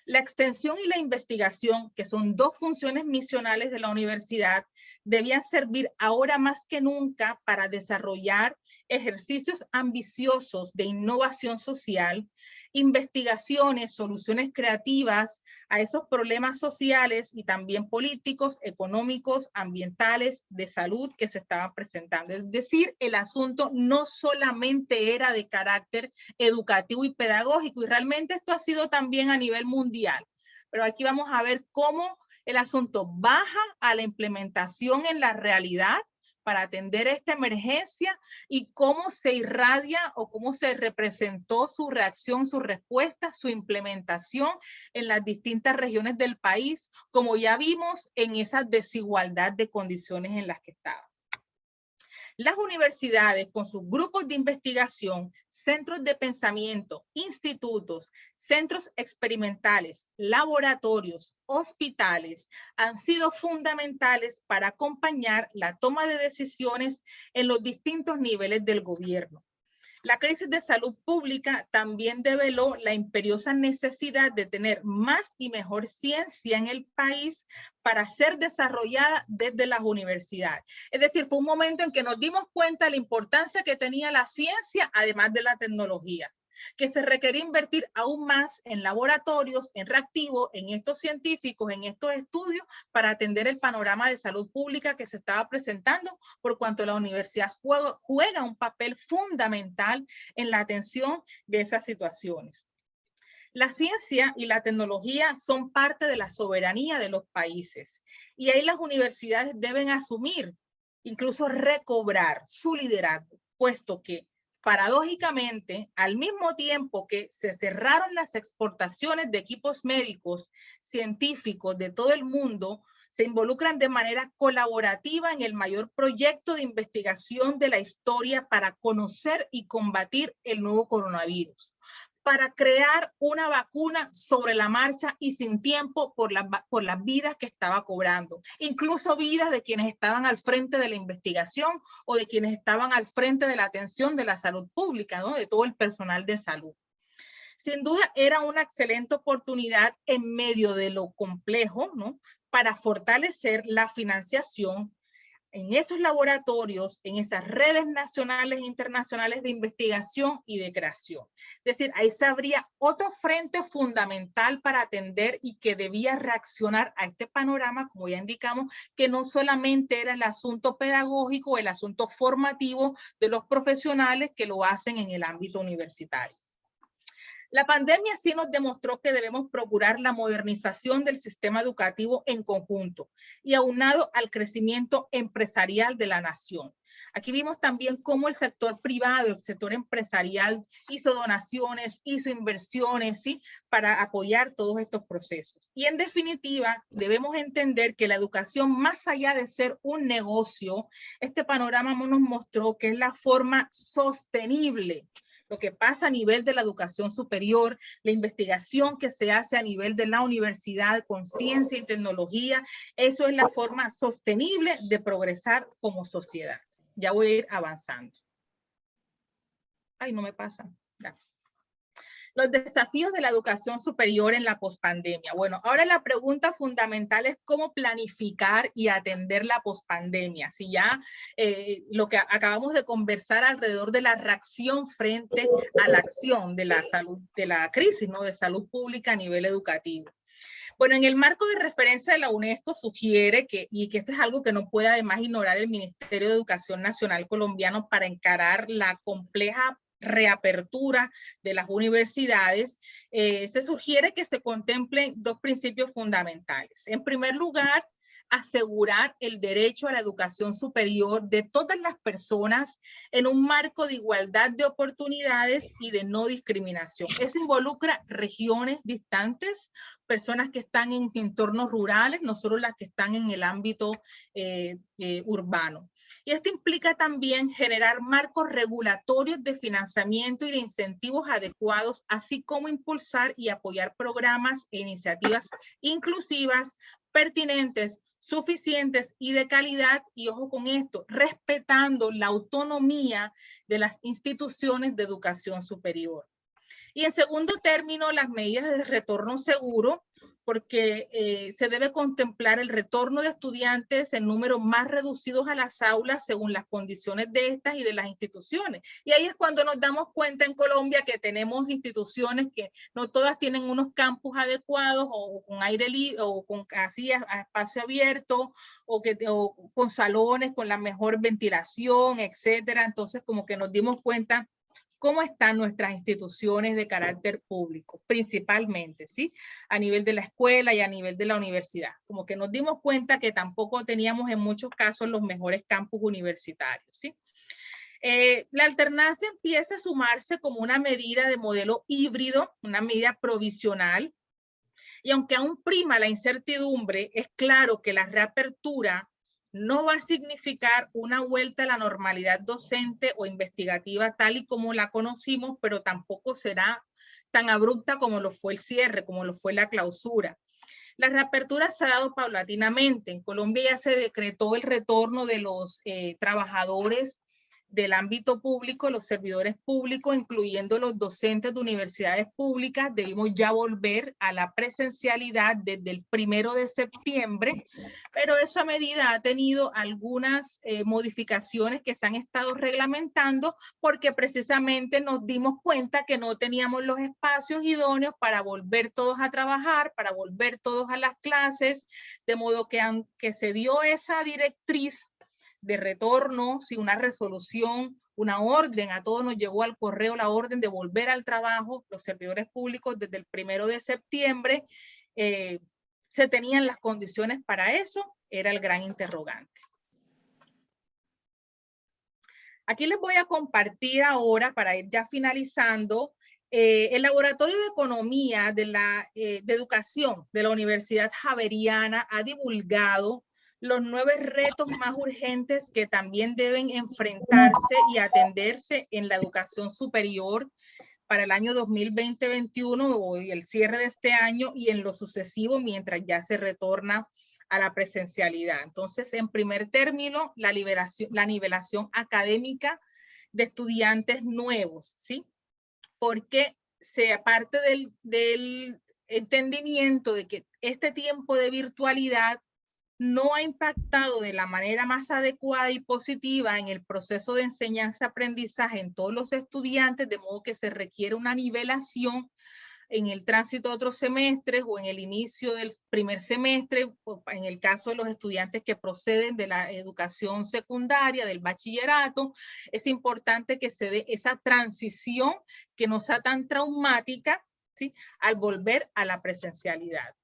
La extensión y la investigación, que son dos funciones misionales de la universidad, debían servir ahora más que nunca para desarrollar ejercicios ambiciosos de innovación social, investigaciones, soluciones creativas a esos problemas sociales y también políticos, económicos, ambientales, de salud que se estaban presentando. Es decir, el asunto no solamente era de carácter educativo y pedagógico, y realmente esto ha sido también a nivel mundial. Pero aquí vamos a ver cómo el asunto baja a la implementación en la realidad para atender esta emergencia y cómo se irradia o cómo se representó su reacción, su respuesta, su implementación en las distintas regiones del país, como ya vimos en esa desigualdad de condiciones en las que estaban. Las universidades, con sus grupos de investigación, centros de pensamiento, institutos, centros experimentales, laboratorios, hospitales, han sido fundamentales para acompañar la toma de decisiones en los distintos niveles del gobierno. La crisis de salud pública también develó la imperiosa necesidad de tener más y mejor ciencia en el país para ser desarrollada desde las universidades. Es decir, fue un momento en que nos dimos cuenta de la importancia que tenía la ciencia, además de la tecnología, que se requería invertir aún más en laboratorios, en reactivos, en estos científicos, en estos estudios, para atender el panorama de salud pública que se estaba presentando, por cuanto la universidad juega un papel fundamental en la atención de esas situaciones. La ciencia y la tecnología son parte de la soberanía de los países y ahí las universidades deben asumir, incluso recobrar su liderazgo, puesto que paradójicamente, al mismo tiempo que se cerraron las exportaciones de equipos médicos, científicos de todo el mundo, se involucran de manera colaborativa en el mayor proyecto de investigación de la historia para conocer y combatir el nuevo coronavirus, para crear una vacuna sobre la marcha y sin tiempo por las vidas que estaba cobrando, incluso vidas de quienes estaban al frente de la investigación o de quienes estaban al frente de la atención de la salud pública, ¿no? De todo el personal de salud. Sin duda era una excelente oportunidad en medio de lo complejo, ¿no? Para fortalecer la financiación en esos laboratorios, en esas redes nacionales e internacionales de investigación y de creación. Es decir, ahí se abría otro frente fundamental para atender y que debía reaccionar a este panorama, como ya indicamos, que no solamente era el asunto pedagógico, el asunto formativo de los profesionales que lo hacen en el ámbito universitario. La pandemia sí nos demostró que debemos procurar la modernización del sistema educativo en conjunto y aunado al crecimiento empresarial de la nación. Aquí vimos también cómo el sector privado, el sector empresarial hizo donaciones, hizo inversiones, ¿sí? Para apoyar todos estos procesos. Y en definitiva, debemos entender que la educación, más allá de ser un negocio, este panorama nos mostró que es la forma sostenible. Lo que pasa a nivel de la educación superior, la investigación que se hace a nivel de la universidad con ciencia y tecnología, eso es la forma sostenible de progresar como sociedad. Ya voy a ir avanzando. Ay, no me pasa. Ya. Los desafíos de la educación superior en la pospandemia. Bueno, ahora la pregunta fundamental es cómo planificar y atender la pospandemia. Si ya lo que acabamos de conversar alrededor de la reacción frente a la acción de la salud, de la crisis, ¿no? De salud pública a nivel educativo. Bueno, en el marco de referencia de la UNESCO sugiere que, y que esto es algo que no puede además ignorar el Ministerio de Educación Nacional colombiano para encarar la compleja reapertura de las universidades, se sugiere que se contemplen dos principios fundamentales. En primer lugar, asegurar el derecho a la educación superior de todas las personas en un marco de igualdad de oportunidades y de no discriminación. Eso involucra regiones distantes, personas que están en entornos rurales, no solo las que están en el ámbito urbano. Y esto implica también generar marcos regulatorios de financiamiento y de incentivos adecuados, así como impulsar y apoyar programas e iniciativas inclusivas, pertinentes, suficientes y de calidad, y ojo con esto, respetando la autonomía de las instituciones de educación superior. Y en segundo término, las medidas de retorno seguro, porque se debe contemplar el retorno de estudiantes en números más reducidos a las aulas según las condiciones de estas y de las instituciones. Y ahí es cuando nos damos cuenta en Colombia que tenemos instituciones que no todas tienen unos campus adecuados o con aire libre o con así a espacio abierto o con salones con la mejor ventilación, etcétera. Entonces como que nos dimos cuenta cómo están nuestras instituciones de carácter público, principalmente, ¿sí? A nivel de la escuela y a nivel de la universidad. Como que nos dimos cuenta que tampoco teníamos en muchos casos los mejores campus universitarios, ¿sí? La alternancia empieza a sumarse como una medida de modelo híbrido, una medida provisional, y aunque aún prima la incertidumbre, es claro que la reapertura no va a significar una vuelta a la normalidad docente o investigativa tal y como la conocimos, pero tampoco será tan abrupta como lo fue el cierre, como lo fue la clausura. La reapertura se ha dado paulatinamente. En Colombia ya se decretó el retorno de los trabajadores del ámbito público, los servidores públicos, incluyendo los docentes de universidades públicas. Debimos ya volver a la presencialidad desde el 1 de septiembre, pero esa medida ha tenido algunas modificaciones que se han estado reglamentando porque precisamente nos dimos cuenta que no teníamos los espacios idóneos para volver todos a trabajar, para volver todos a las clases, de modo que aunque se dio esa directriz de retorno, si una resolución, una orden, a todos nos llegó al correo la orden de volver al trabajo, los servidores públicos desde el 1 de septiembre, se tenían las condiciones para eso, era el gran interrogante. Aquí les voy a compartir ahora, para ir ya finalizando, el Laboratorio de Economía de Educación de la Universidad Javeriana ha divulgado los 9 retos más urgentes que también deben enfrentarse y atenderse en la educación superior para el año 2020-21 y el cierre de este año y en lo sucesivo mientras ya se retorna a la presencialidad. Entonces, en primer término, la nivelación académica de estudiantes nuevos, ¿sí? Porque se parte del entendimiento de que este tiempo de virtualidad no ha impactado de la manera más adecuada y positiva en el proceso de enseñanza-aprendizaje en todos los estudiantes, de modo que se requiere una nivelación en el tránsito de otros semestres o en el inicio del primer semestre, en el caso de los estudiantes que proceden de la educación secundaria, del bachillerato. Es importante que se dé esa transición que no sea tan traumática, ¿sí?, al volver a la presencialidad.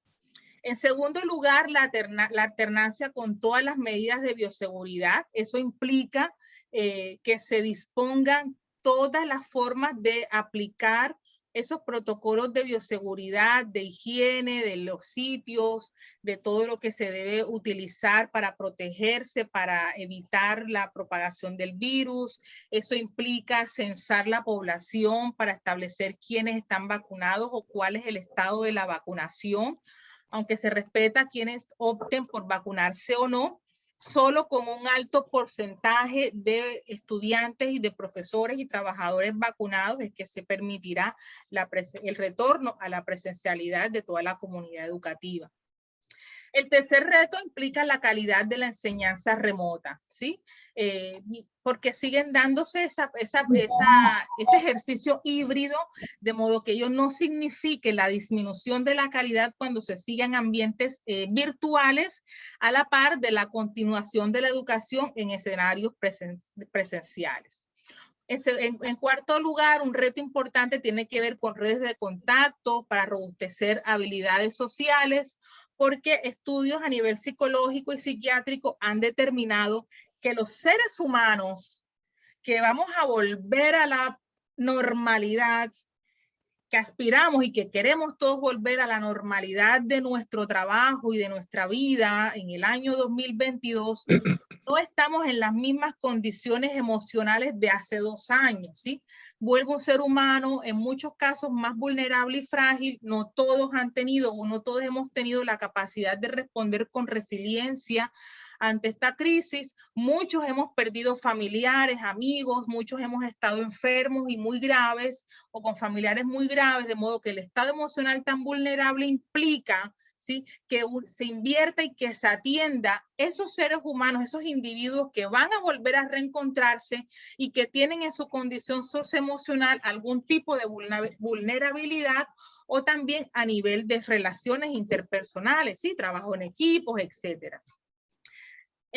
En segundo lugar, la alternancia con todas las medidas de bioseguridad. Eso implica que se dispongan todas las formas de aplicar esos protocolos de bioseguridad, de higiene, de los sitios, de todo lo que se debe utilizar para protegerse, para evitar la propagación del virus. Eso implica censar la población para establecer quiénes están vacunados o cuál es el estado de la vacunación, aunque se respeta a quienes opten por vacunarse o no, solo con un alto porcentaje de estudiantes y de profesores y trabajadores vacunados es que se permitirá el retorno a la presencialidad de toda la comunidad educativa. El tercer reto implica la calidad de la enseñanza remota, ¿sí? Porque siguen dándose ese ejercicio híbrido, de modo que ello no signifique la disminución de la calidad cuando se sigan ambientes virtuales, a la par de la continuación de la educación en escenarios presenciales. En cuarto lugar, un reto importante tiene que ver con redes de contacto para robustecer habilidades sociales, porque estudios a nivel psicológico y psiquiátrico han determinado que los seres humanos que vamos a volver a la normalidad, que aspiramos y que queremos todos volver a la normalidad de nuestro trabajo y de nuestra vida en el año 2022, no estamos en las mismas condiciones emocionales de hace 2 años, ¿sí? Vuelve un ser humano en muchos casos más vulnerable y frágil. No todos han tenido o no todos hemos tenido la capacidad de responder con resiliencia ante esta crisis. Muchos hemos perdido familiares, amigos, muchos hemos estado enfermos y muy graves o con familiares muy graves, de modo que el estado emocional tan vulnerable implica, ¿sí?, que se invierta y que se atienda esos seres humanos, esos individuos que van a volver a reencontrarse y que tienen en su condición socioemocional algún tipo de vulnerabilidad, o también a nivel de relaciones interpersonales, ¿sí?, trabajo en equipos, etcétera.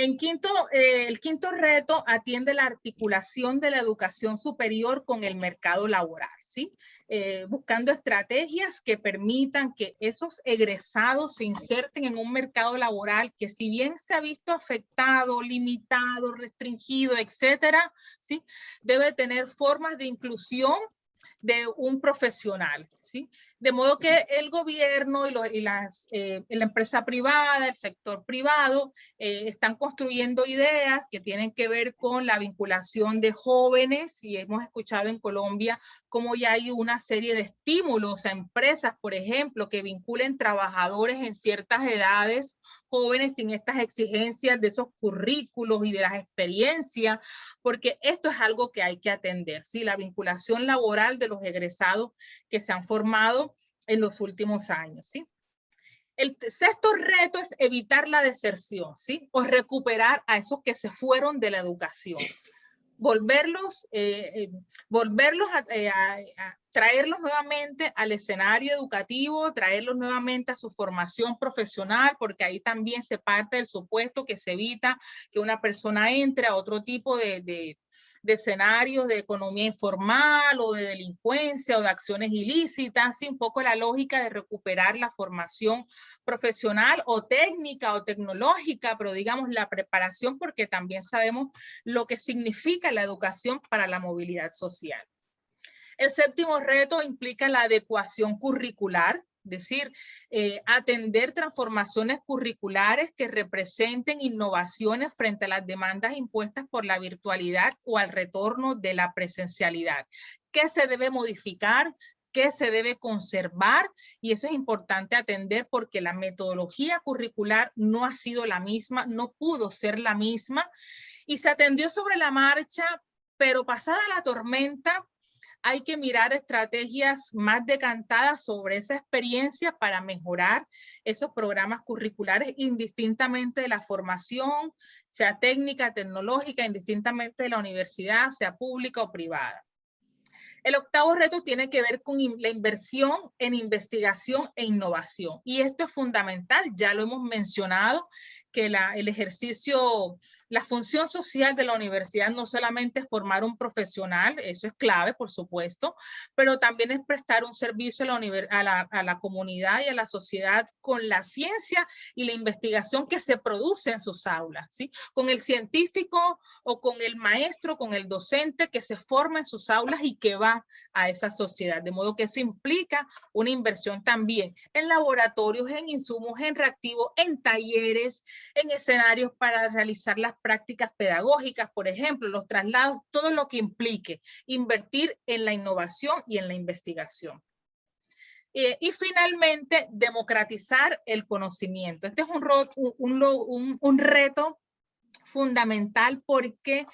El quinto reto atiende la articulación de la educación superior con el mercado laboral, ¿sí? Buscando estrategias que permitan que esos egresados se inserten en un mercado laboral que, si bien se ha visto afectado, limitado, restringido, etcétera, ¿sí? Debe tener formas de inclusión de un profesional, ¿sí? De modo que el gobierno y la empresa privada, el sector privado, están construyendo ideas que tienen que ver con la vinculación de jóvenes, y hemos escuchado en Colombia cómo ya hay una serie de estímulos a empresas, por ejemplo, que vinculen trabajadores en ciertas edades, jóvenes, sin estas exigencias de esos currículos y de las experiencias, porque esto es algo que hay que atender, ¿sí? La vinculación laboral de los egresados que se han formado en los últimos años, ¿sí? El sexto reto es evitar la deserción, ¿sí? O recuperar a esos que se fueron de la educación. Volverlos a traerlos nuevamente al escenario educativo, traerlos nuevamente a su formación profesional, porque ahí también se parte del supuesto que se evita que una persona entre a otro tipo de escenarios de economía informal o de delincuencia o de acciones ilícitas, ¿sí? Un poco la lógica de recuperar la formación profesional o técnica o tecnológica, pero digamos la preparación, porque también sabemos lo que significa la educación para la movilidad social. El séptimo reto implica la adecuación curricular, es decir, atender transformaciones curriculares que representen innovaciones frente a las demandas impuestas por la virtualidad o al retorno de la presencialidad. ¿Qué se debe modificar? ¿Qué se debe conservar? Y eso es importante atender, porque la metodología curricular no ha sido la misma, no pudo ser la misma, y se atendió sobre la marcha, pero pasada la tormenta, hay que mirar estrategias más decantadas sobre esa experiencia para mejorar esos programas curriculares, indistintamente de la formación, sea técnica, tecnológica, indistintamente de la universidad, sea pública o privada. El octavo reto tiene que ver con la inversión en investigación e innovación. Y esto es fundamental, ya lo hemos mencionado, que el ejercicio, la función social de la universidad no solamente es formar un profesional, eso es clave, por supuesto, pero también es prestar un servicio a la comunidad y a la sociedad con la ciencia y la investigación que se produce en sus aulas, ¿sí? Con el científico o con el maestro, con el docente que se forma en sus aulas y que va a esa sociedad. De modo que eso implica una inversión también en laboratorios, en insumos, en reactivos, en talleres, en escenarios para realizar las prácticas pedagógicas, por ejemplo, los traslados, todo lo que implique invertir en la innovación y en la investigación. Y finalmente, democratizar el conocimiento. Este es un reto fundamental, porque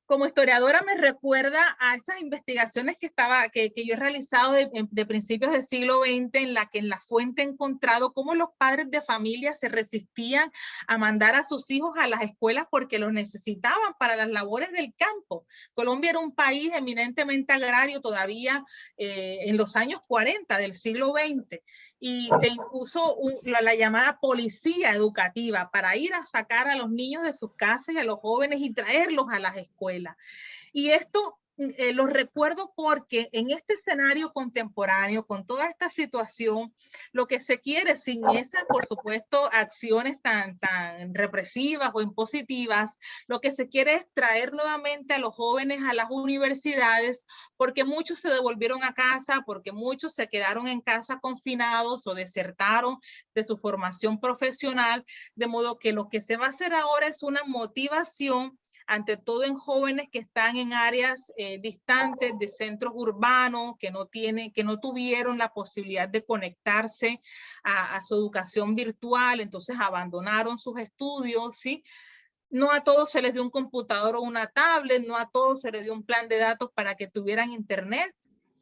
como historiadora me recuerda a esas investigaciones que yo he realizado de principios del siglo XX, en la que en la fuente he encontrado cómo los padres de familia se resistían a mandar a sus hijos a las escuelas porque los necesitaban para las labores del campo. Colombia era un país eminentemente agrario todavía en los años 40 del siglo XX, y se impuso la llamada policía educativa para ir a sacar a los niños de sus casas y a los jóvenes y traerlos a las escuelas. Y esto lo recuerdo porque en este escenario contemporáneo, con toda esta situación, lo que se quiere, sin esas, por supuesto, acciones tan represivas o impositivas, lo que se quiere es traer nuevamente a los jóvenes a las universidades, porque muchos se devolvieron a casa, porque muchos se quedaron en casa confinados o desertaron de su formación profesional, de modo que lo que se va a hacer ahora es una motivación, ante todo en jóvenes que están en áreas distantes de centros urbanos, que no tuvieron la posibilidad de conectarse a su educación virtual, entonces abandonaron sus estudios, ¿sí? No a todos se les dio un computador o una tablet, no a todos se les dio un plan de datos para que tuvieran internet.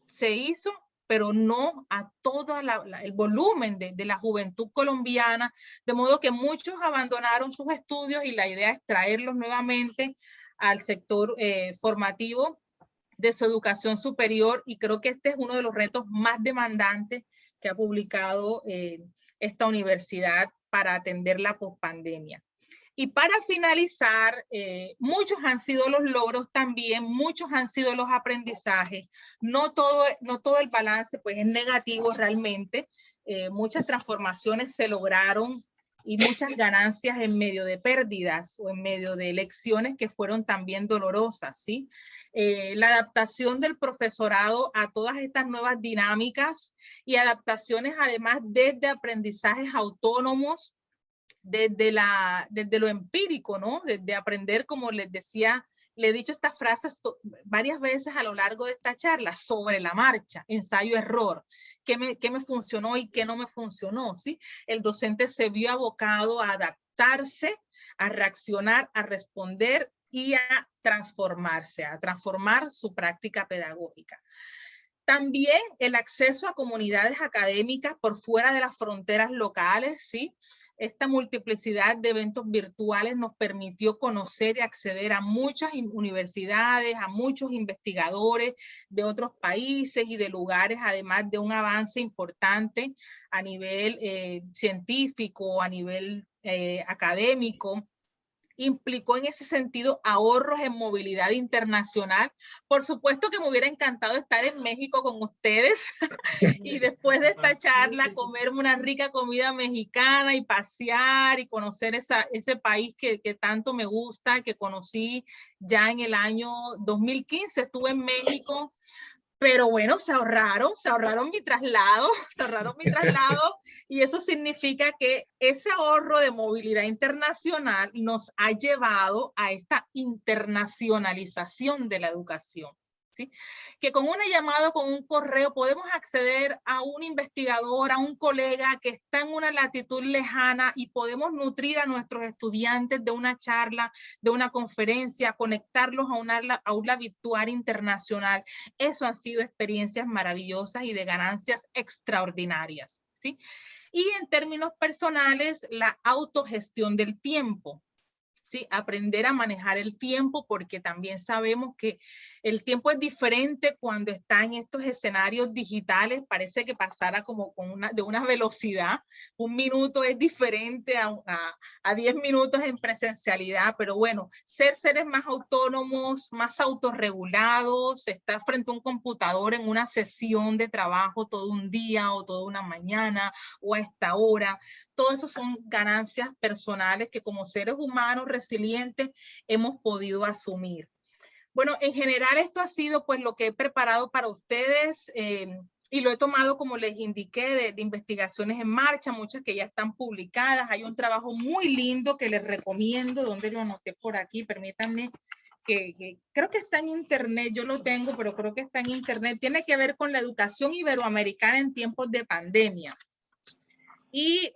Se hizo, pero no a todo el volumen de la juventud colombiana, de modo que muchos abandonaron sus estudios, y la idea es traerlos nuevamente al sector formativo de su educación superior, y creo que este es uno de los retos más demandantes que ha publicado esta universidad para atender la pospandemia. Y para finalizar, muchos han sido los logros también, muchos han sido los aprendizajes. No todo el balance pues, es negativo realmente. Muchas transformaciones se lograron y muchas ganancias en medio de pérdidas o en medio de elecciones que fueron también dolorosas, ¿sí? La adaptación del profesorado a todas estas nuevas dinámicas y adaptaciones además desde aprendizajes autónomos, desde lo empírico, ¿no? Desde aprender, como les decía, le he dicho estas frases varias veces a lo largo de esta charla, sobre la marcha, ensayo-error, qué me funcionó y qué no me funcionó, ¿sí? El docente se vio abocado a adaptarse, a reaccionar, a responder y a transformarse, a transformar su práctica pedagógica. También el acceso a comunidades académicas por fuera de las fronteras locales, ¿sí? Esta multiplicidad de eventos virtuales nos permitió conocer y acceder a muchas universidades, a muchos investigadores de otros países y de lugares, además de un avance importante a nivel científico, a nivel académico. Implicó en ese sentido ahorros en movilidad internacional. Por supuesto que me hubiera encantado estar en México con ustedes y después de esta charla comerme una rica comida mexicana y pasear y conocer ese país que tanto me gusta, que conocí ya en el año 2015, estuve en México. Pero bueno, se ahorraron mi traslado, y eso significa que ese ahorro de movilidad internacional nos ha llevado a esta internacionalización de la educación. ¿Sí? Que con una llamada, con un correo, podemos acceder a un investigador, a un colega que está en una latitud lejana y podemos nutrir a nuestros estudiantes de una charla, de una conferencia, conectarlos a una aula virtual internacional. Eso han sido experiencias maravillosas y de ganancias extraordinarias, ¿sí? Y en términos personales, la autogestión del tiempo. Sí, aprender a manejar el tiempo, porque también sabemos que el tiempo es diferente cuando está en estos escenarios digitales. Parece que pasara como de una velocidad. Un minuto es diferente a 10 minutos en presencialidad, pero bueno, ser seres más autónomos, más autorregulados, estar frente a un computador en una sesión de trabajo todo un día o toda una mañana o a esta hora. Todo eso son ganancias personales que como seres humanos resilientes hemos podido asumir. Bueno, en general esto ha sido pues lo que he preparado para ustedes y lo he tomado, como les indiqué, de investigaciones en marcha, muchas que ya están publicadas. Hay un trabajo muy lindo que les recomiendo, donde lo anoté por aquí, permítanme, que creo que está en internet, yo lo tengo, pero creo que está en internet. Tiene que ver con la educación iberoamericana en tiempos de pandemia. Y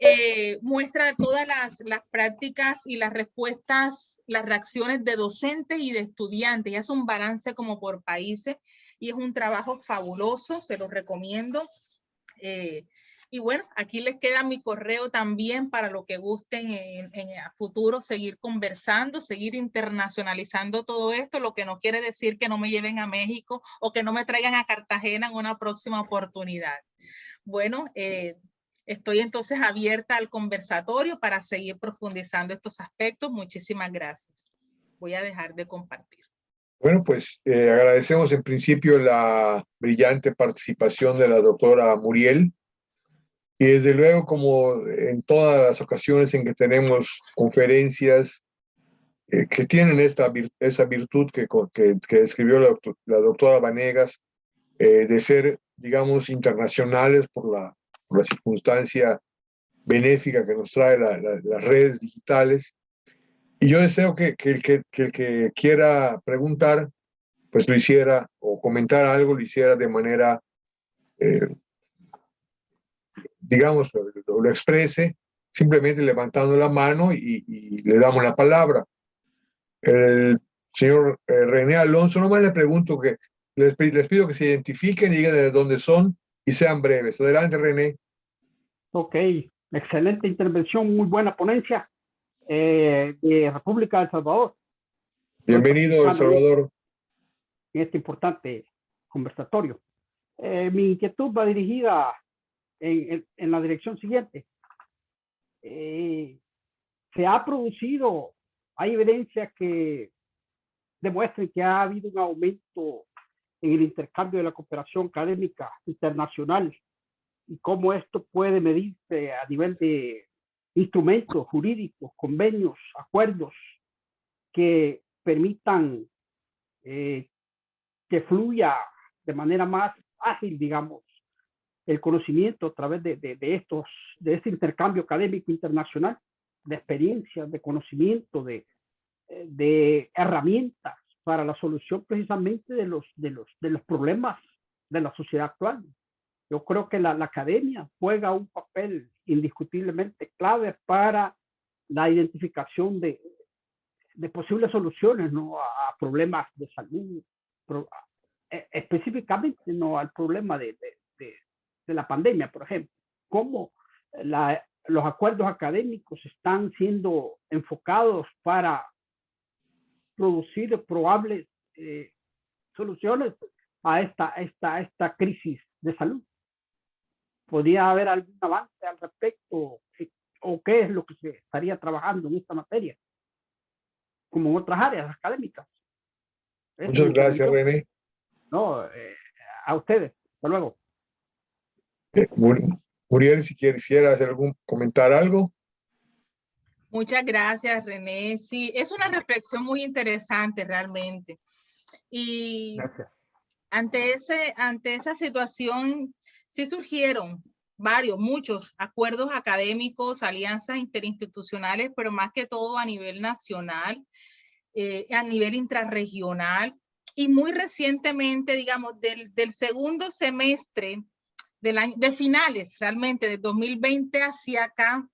muestra todas las prácticas y las respuestas, las reacciones de docentes y de estudiantes. Y hace un balance como por países y es un trabajo fabuloso, se los recomiendo. Y bueno, aquí les queda mi correo también para lo que gusten en a futuro seguir conversando, seguir internacionalizando todo esto, lo que no quiere decir que no me lleven a México o que no me traigan a Cartagena en una próxima oportunidad. Bueno, estoy entonces abierta al conversatorio para seguir profundizando estos aspectos. Muchísimas gracias. Voy a dejar de compartir. Bueno, pues agradecemos en principio la brillante participación de la doctora Muriel y desde luego, como en todas las ocasiones en que tenemos conferencias que tienen esa virtud que describió la doctora Vanegas, de ser, digamos, internacionales por la circunstancia benéfica que nos trae las redes digitales. Y yo deseo que el que quiera preguntar, pues lo hiciera, o comentar algo, lo hiciera de manera, digamos, lo exprese, simplemente levantando la mano y le damos la palabra. El señor René Alonso, nomás le pregunto que les pido que se identifiquen y digan de dónde son y sean breves. Adelante, René. Ok, excelente intervención, muy buena ponencia de República de El Salvador. Bienvenido, El Salvador. En este importante conversatorio. Mi inquietud va dirigida en la dirección siguiente. Se ha producido, hay evidencia que demuestra que ha habido un aumento en el intercambio de la cooperación académica internacional y cómo esto puede medirse a nivel de instrumentos jurídicos, convenios, acuerdos que permitan que fluya de manera más ágil, digamos, el conocimiento a través de este intercambio académico internacional, de experiencias, de conocimiento, de herramientas para la solución precisamente de los problemas de la sociedad actual. Yo creo que la academia juega un papel indiscutiblemente clave para la identificación de posibles soluciones, ¿no?, a problemas de salud, específicamente, ¿no?, al problema de la pandemia, por ejemplo. Cómo los acuerdos académicos están siendo enfocados para producir probables soluciones a esta crisis de salud. ¿Podría haber algún avance al respecto? ¿O qué es lo que se estaría trabajando en esta materia? Como en otras áreas académicas. Muchas gracias, René. No, a ustedes. Hasta luego. Muriel, si quisiera hacer comentar algo. Muchas gracias, René. Sí, es una reflexión muy interesante realmente. Y gracias. Ante esa situación, sí surgieron muchos acuerdos académicos, alianzas interinstitucionales, pero más que todo a nivel nacional, a nivel intrarregional, y muy recientemente, digamos, del segundo semestre del año, de finales realmente, de 2020 hacia acá,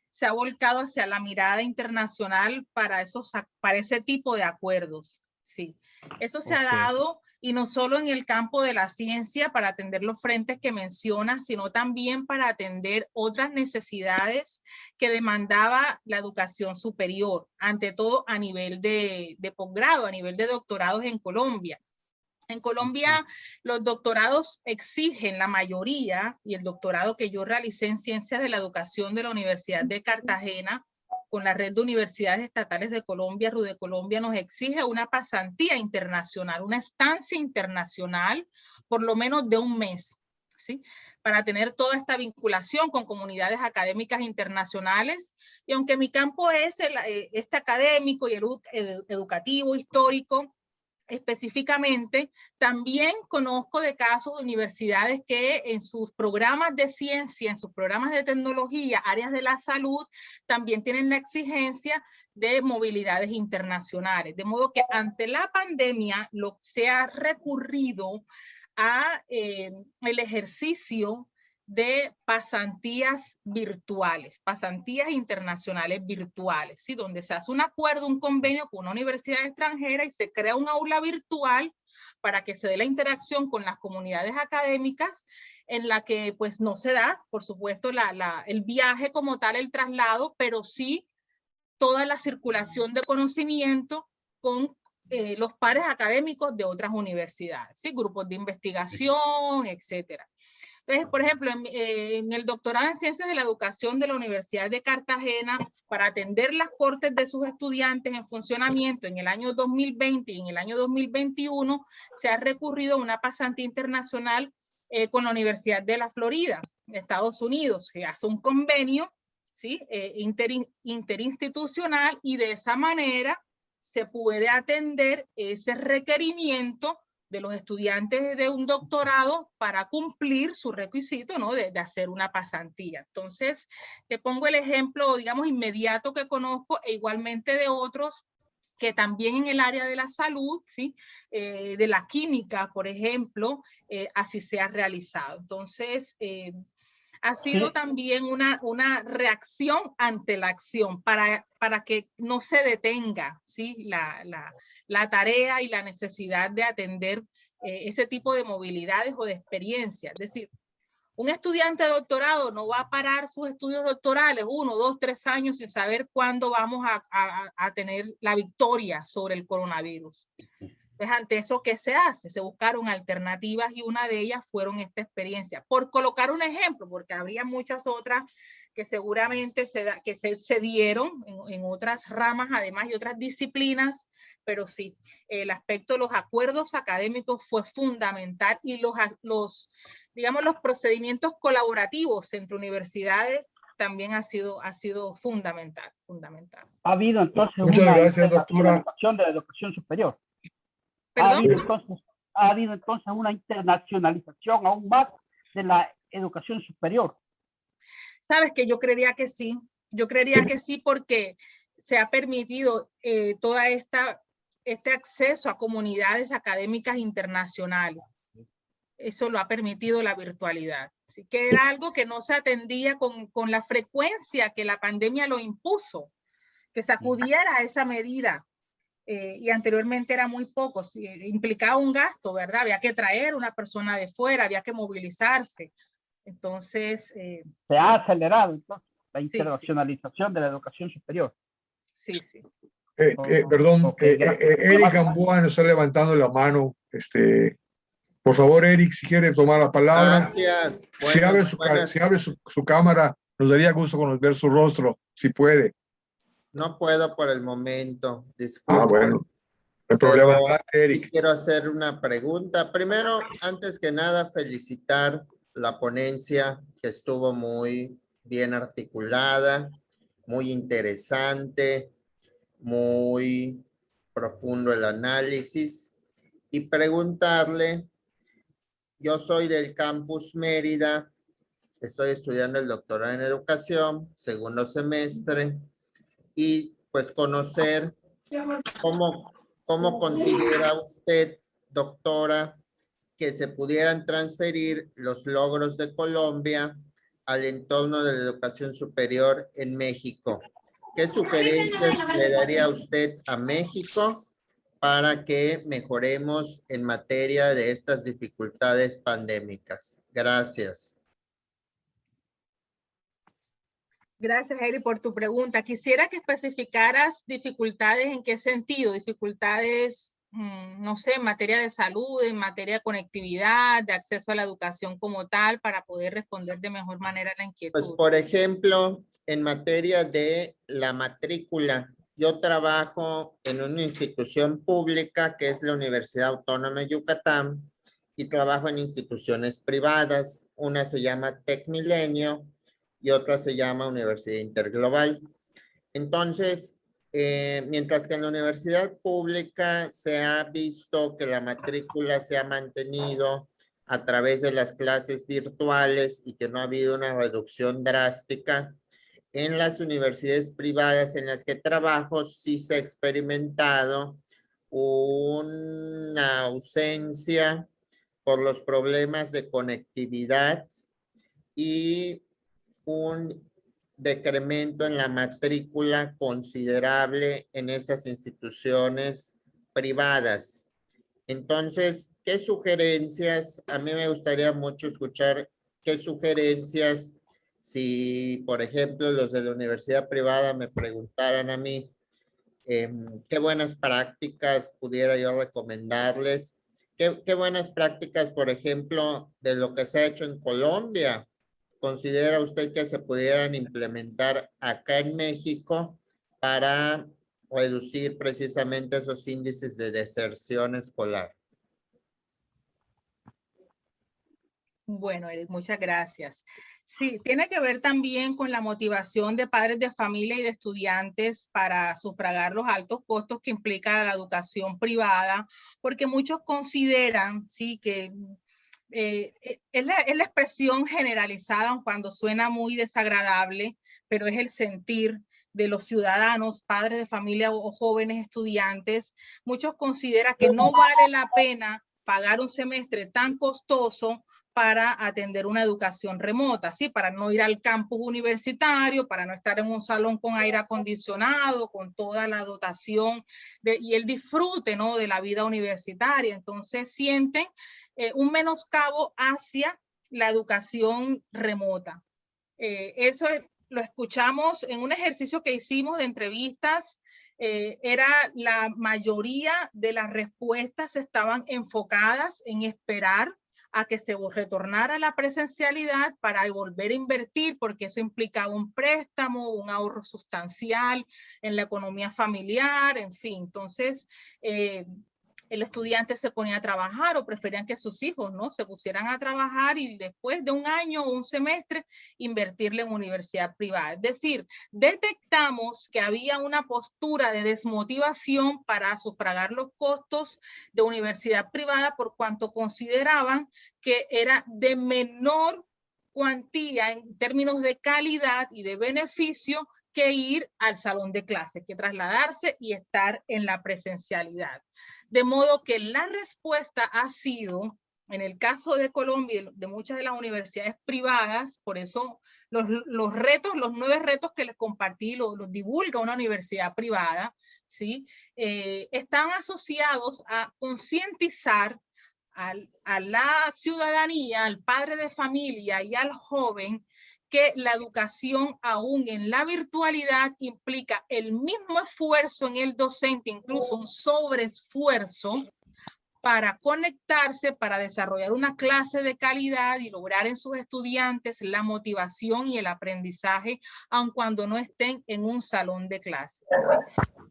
se ha volcado hacia la mirada internacional para ese tipo de acuerdos. Sí, eso se ha dado, y no solo en el campo de la ciencia para atender los frentes que menciona, sino también para atender otras necesidades que demandaba la educación superior, ante todo a nivel de posgrado, a nivel de doctorados en Colombia. En Colombia, los doctorados exigen la mayoría, y el doctorado que yo realicé en Ciencias de la Educación de la Universidad de Cartagena, con la Red de Universidades Estatales de Colombia, RUDE Colombia, nos exige una pasantía internacional, una estancia internacional, por lo menos de un mes, ¿sí?, para tener toda esta vinculación con comunidades académicas internacionales. Y aunque mi campo es este académico y el educativo, histórico, específicamente, también conozco de casos de universidades que en sus programas de ciencia, en sus programas de tecnología, áreas de la salud, también tienen la exigencia de movilidades internacionales. De modo que ante la pandemia se ha recurrido a el ejercicio de pasantías virtuales, pasantías internacionales virtuales, ¿sí?, donde se hace un acuerdo, un convenio con una universidad extranjera y se crea un aula virtual para que se dé la interacción con las comunidades académicas, en la que pues no se da, por supuesto, el viaje como tal, el traslado, pero sí toda la circulación de conocimiento con los pares académicos de otras universidades, ¿sí?, grupos de investigación, etcétera. Entonces, por ejemplo, en el doctorado en Ciencias de la Educación de la Universidad de Cartagena, para atender las cortes de sus estudiantes en funcionamiento en el año 2020 y en el año 2021, se ha recurrido a una pasantía internacional con la Universidad de la Florida, de Estados Unidos, que hace un convenio, ¿sí?, interinstitucional, y de esa manera se puede atender ese requerimiento de los estudiantes de un doctorado para cumplir su requisito, ¿no?, de hacer una pasantía. Entonces, te pongo el ejemplo, digamos, inmediato que conozco, e igualmente de otros que también en el área de la salud, ¿sí?, de la química, por ejemplo, así se ha realizado. Entonces, ha sido también una reacción ante la acción para que no se detenga, ¿sí?, la tarea y la necesidad de atender ese tipo de movilidades o de experiencias. Es decir, un estudiante de doctorado no va a parar sus estudios doctorales 1, 2, 3 años sin saber cuándo vamos a tener la victoria sobre el coronavirus. Entonces, ante eso, ¿qué se hace? Se buscaron alternativas y una de ellas fueron esta experiencia. Por colocar un ejemplo, porque habría muchas otras que seguramente se dieron en otras ramas, además, y otras disciplinas, pero sí, el aspecto de los acuerdos académicos fue fundamental y digamos, los procedimientos colaborativos entre universidades también ha sido fundamental. Ha habido entonces Muchas una gracias, doctora. internacionalización de la educación superior. ¿Perdón? Ha habido entonces una internacionalización aún más de la educación superior. Sabes que yo creería que sí. Yo creería que sí, porque se ha permitido toda este acceso a comunidades académicas internacionales. Eso lo ha permitido la virtualidad. Así que era algo que no se atendía con la frecuencia que la pandemia lo impuso, que se acudiera a esa medida. Y anteriormente era muy poco, implicaba un gasto, ¿verdad? Había que traer una persona de fuera, había que movilizarse. Entonces... se ha acelerado entonces la sí, internacionalización de la educación superior. Sí, sí. Perdón, Okay, Eric Gamboa nos está levantando la mano. Por favor, Eric, si quiere tomar la palabra. Gracias. Si abre, su cámara, nos daría gusto ver su rostro, si puede. No puedo por el momento, disculpe. Bueno, no hay problema. Eric. Sí quiero hacer una pregunta. Primero, antes que nada, felicitar la ponencia, que estuvo muy bien articulada, muy interesante, muy profundo el análisis, y preguntarle, yo soy del campus Mérida, estoy estudiando el doctorado en educación, segundo semestre, y pues conocer cómo considera usted, doctora, que se pudieran transferir los logros de Colombia al entorno de la educación superior en México. ¿Qué sugerencias le daría usted a México para que mejoremos en materia de estas dificultades pandémicas? Gracias. Gracias, Eri, por tu pregunta. Quisiera que especificaras dificultades, ¿en qué sentido? Dificultades, no sé, en materia de salud, en materia de conectividad, de acceso a la educación como tal, para poder responder de mejor manera la inquietud. Pues, por ejemplo, en materia de la matrícula, yo trabajo en una institución pública que es la Universidad Autónoma de Yucatán y trabajo en instituciones privadas. Una se llama TecMilenio y otra se llama Universidad Interglobal. Entonces, mientras que en la universidad pública se ha visto que la matrícula se ha mantenido a través de las clases virtuales y que no ha habido una reducción drástica, en las universidades privadas en las que trabajo sí se ha experimentado una ausencia por los problemas de conectividad y un decremento en la matrícula considerable en estas instituciones privadas. Entonces, ¿qué sugerencias? A mí me gustaría mucho escuchar qué sugerencias, si por ejemplo los de la universidad privada me preguntaran a mí, qué buenas prácticas pudiera yo recomendarles. ¿Qué buenas prácticas, por ejemplo, de lo que se ha hecho en Colombia, considera usted que se pudieran implementar acá en México para reducir precisamente esos índices de deserción escolar? Bueno, Eric, muchas gracias. Sí, tiene que ver también con la motivación de padres de familia y de estudiantes para sufragar los altos costos que implica la educación privada, porque muchos consideran, sí, que es la expresión generalizada cuando suena muy desagradable, pero es el sentir de los ciudadanos, padres de familia o jóvenes estudiantes. Muchos consideran que no vale la pena pagar un semestre tan costoso para atender una educación remota, ¿sí? Para no ir al campus universitario, para no estar en un salón con aire acondicionado, con toda la dotación y el disfrute, ¿no?, de la vida universitaria. Entonces sienten un menoscabo hacia la educación remota. Eso lo escuchamos en un ejercicio que hicimos de entrevistas la mayoría de las respuestas estaban enfocadas en esperar a que se retornara la presencialidad para volver a invertir, porque eso implicaba un préstamo, un ahorro sustancial en la economía familiar, en fin. Entonces, el estudiante se ponía a trabajar o preferían que sus hijos, ¿no?, se pusieran a trabajar y después de un año o un semestre invertirle en universidad privada. Es decir, detectamos que había una postura de desmotivación para sufragar los costos de universidad privada por cuanto consideraban que era de menor cuantía en términos de calidad y de beneficio que ir al salón de clase, que trasladarse y estar en la presencialidad. De modo que la respuesta ha sido, en el caso de Colombia, de muchas de las universidades privadas, por eso los 9 retos que les compartí, los divulga una universidad privada, ¿sí? Están asociados a concientizar a la ciudadanía, al padre de familia y al joven, que la educación aún en la virtualidad implica el mismo esfuerzo en el docente, incluso un sobreesfuerzo para conectarse, para desarrollar una clase de calidad y lograr en sus estudiantes la motivación y el aprendizaje, aun cuando no estén en un salón de clase.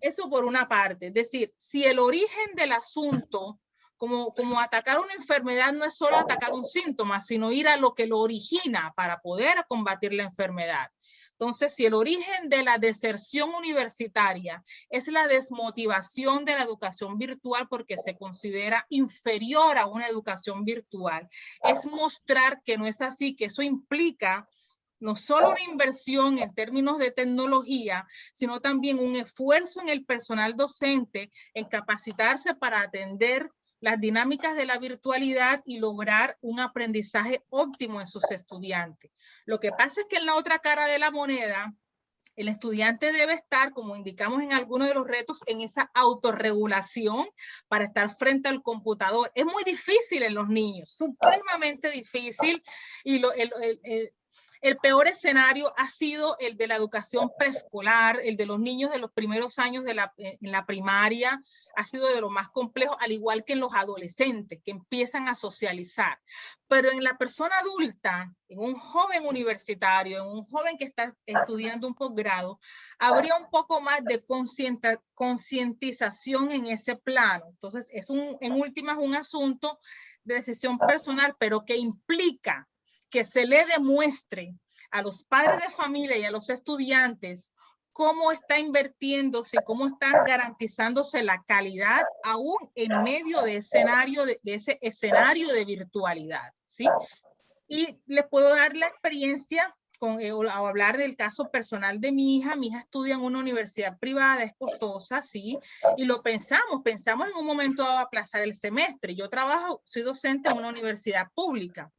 Eso por una parte. Es decir, si el origen del asunto, como atacar una enfermedad, no es solo atacar un síntoma, sino ir a lo que lo origina para poder combatir la enfermedad. Entonces, si el origen de la deserción universitaria es la desmotivación de la educación virtual porque se considera inferior a una educación virtual, es mostrar que no es así, que eso implica no solo una inversión en términos de tecnología, sino también un esfuerzo en el personal docente en capacitarse para atender las dinámicas de la virtualidad y lograr un aprendizaje óptimo en sus estudiantes. Lo que pasa es que en la otra cara de la moneda, el estudiante debe estar, como indicamos en algunos de los retos, en esa autorregulación para estar frente al computador. Es muy difícil en los niños, supremamente difícil, y el peor escenario ha sido el de la educación preescolar, el de los niños de los primeros años en la primaria, ha sido de lo más complejo, al igual que en los adolescentes que empiezan a socializar. Pero en la persona adulta, en un joven universitario, en un joven que está estudiando un posgrado, habría un poco más de concientización en ese plano. Entonces, en últimas, un asunto de decisión personal, pero que implica que se le demuestre a los padres de familia y a los estudiantes cómo está invirtiéndose, cómo está garantizándose la calidad aún en medio de ese escenario de virtualidad, ¿sí? Y les puedo dar la experiencia o hablar del caso personal de mi hija. Mi hija estudia en una universidad privada, es costosa, sí, y lo pensamos en un momento dado aplazar el semestre. Yo soy docente en una universidad pública.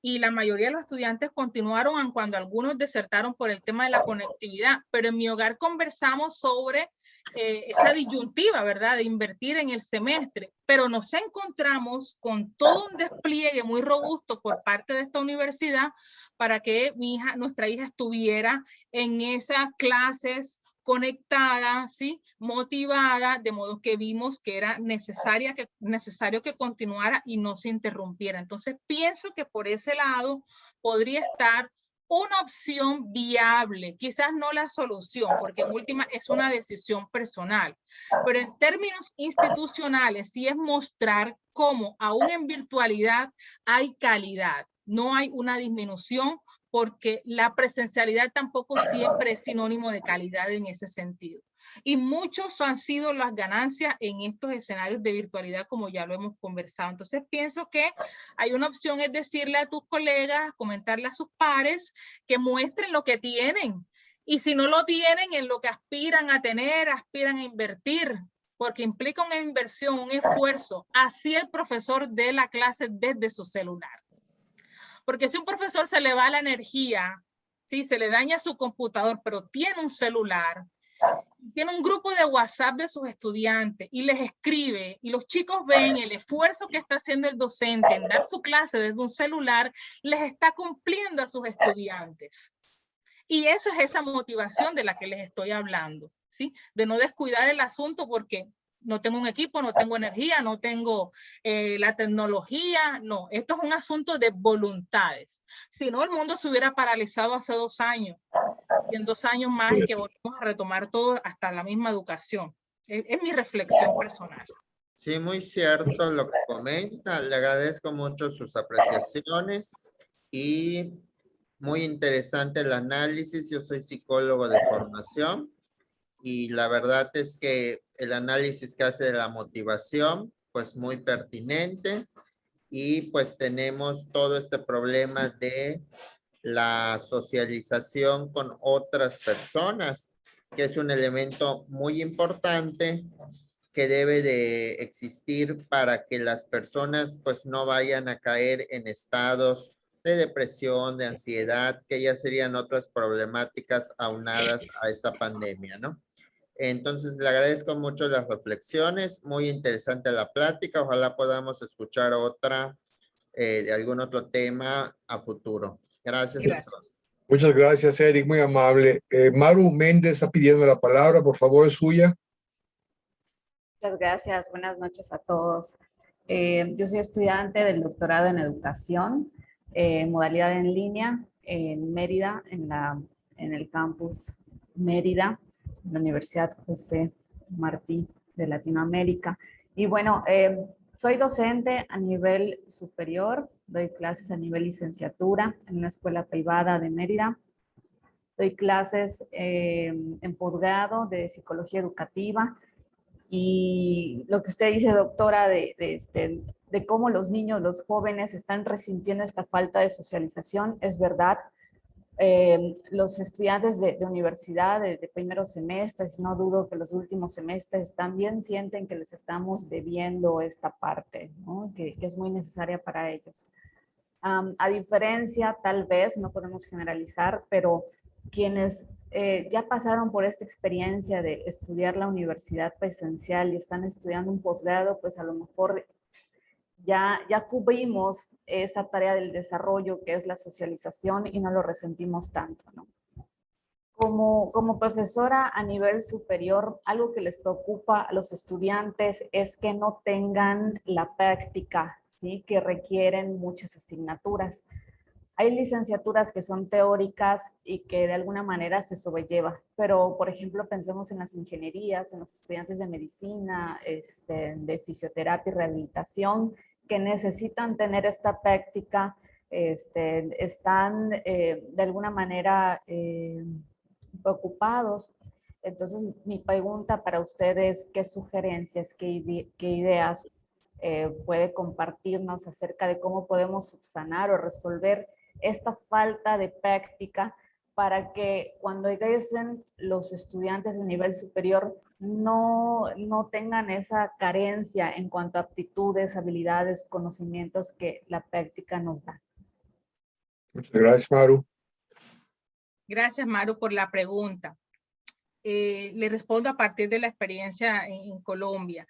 Y la mayoría de los estudiantes continuaron, aun cuando algunos desertaron por el tema de la conectividad. Pero en mi hogar conversamos sobre esa disyuntiva, ¿verdad?, de invertir en el semestre. Pero nos encontramos con todo un despliegue muy robusto por parte de esta universidad para que nuestra hija estuviera en esas clases conectada, ¿sí?, motivada, de modo que vimos que era necesario que continuara y no se interrumpiera. Entonces, pienso que por ese lado podría estar una opción viable, quizás no la solución, porque en última es una decisión personal, pero en términos institucionales sí es mostrar cómo aún en virtualidad hay calidad, no hay una disminución, porque la presencialidad tampoco siempre es sinónimo de calidad en ese sentido. Y muchos han sido las ganancias en estos escenarios de virtualidad, como ya lo hemos conversado. Entonces pienso que hay una opción, es decirle a tus colegas, comentarle a sus pares que muestren lo que tienen. Y si no lo tienen, en lo que aspiran a tener, aspiran a invertir, porque implica una inversión, un esfuerzo. Así el profesor dé la clase desde su celular. Porque si un profesor se le va la energía, ¿sí?, se le daña su computador, pero tiene un celular, tiene un grupo de WhatsApp de sus estudiantes y les escribe, y los chicos ven el esfuerzo que está haciendo el docente en dar su clase desde un celular, les está cumpliendo a sus estudiantes. Y eso es esa motivación de la que les estoy hablando. ¿sí? De no descuidar el asunto porque no tengo un equipo, no tengo energía, no tengo la tecnología, no, esto es un asunto de voluntades. Si no, el mundo se hubiera paralizado hace 2 años, y en 2 años más es que volvemos a retomar todo hasta la misma educación. Es mi reflexión personal. Sí, muy cierto lo que comenta. Le agradezco mucho sus apreciaciones y muy interesante el análisis. Yo soy psicólogo de formación y la verdad es que el análisis que hace de la motivación, pues muy pertinente, y pues tenemos todo este problema de la socialización con otras personas, que es un elemento muy importante que debe de existir para que las personas pues no vayan a caer en estados de depresión, de ansiedad, que ya serían otras problemáticas aunadas a esta pandemia, ¿no? Entonces, le agradezco mucho las reflexiones, muy interesante la plática, ojalá podamos escuchar otra de algún otro tema a futuro. Gracias. Gracias. Muchas gracias, Eric, muy amable. Maru Méndez está pidiendo la palabra, por favor, es suya. Muchas gracias, buenas noches a todos. Yo soy estudiante del doctorado en educación, modalidad en línea, en Mérida, en el campus Mérida, en la Universidad José Martí de Latinoamérica. Y bueno, soy docente a nivel superior, doy clases a nivel licenciatura en una escuela privada de Mérida. Doy clases en posgrado de psicología educativa. Y lo que usted dice, doctora, de cómo los niños, los jóvenes están resintiendo esta falta de socialización, es verdad. Los estudiantes de universidad, de primeros semestres, no dudo que los últimos semestres también sienten que les estamos debiendo esta parte, ¿no? que es muy necesaria para ellos. A diferencia, tal vez, no podemos generalizar, pero quienes ya pasaron por esta experiencia de estudiar la universidad presencial y están estudiando un posgrado, pues a lo mejor ya cubrimos esa tarea del desarrollo que es la socialización y no lo resentimos tanto, ¿no? Como profesora a nivel superior, algo que les preocupa a los estudiantes es que no tengan la práctica, ¿sí? Que requieren muchas asignaturas. Hay licenciaturas que son teóricas y que de alguna manera se sobrelleva, pero por ejemplo pensemos en las ingenierías, en los estudiantes de medicina, de fisioterapia y rehabilitación, que necesitan tener esta práctica, están de alguna manera preocupados. Entonces mi pregunta para ustedes, ¿qué sugerencias, qué ideas puede compartirnos acerca de cómo podemos subsanar o resolver esta falta de práctica para que cuando egresen los estudiantes de nivel superior no tengan esa carencia en cuanto a aptitudes, habilidades, conocimientos que la práctica nos da? Muchas gracias, Maru. Gracias, Maru, por la pregunta. Le respondo a partir de la experiencia en Colombia.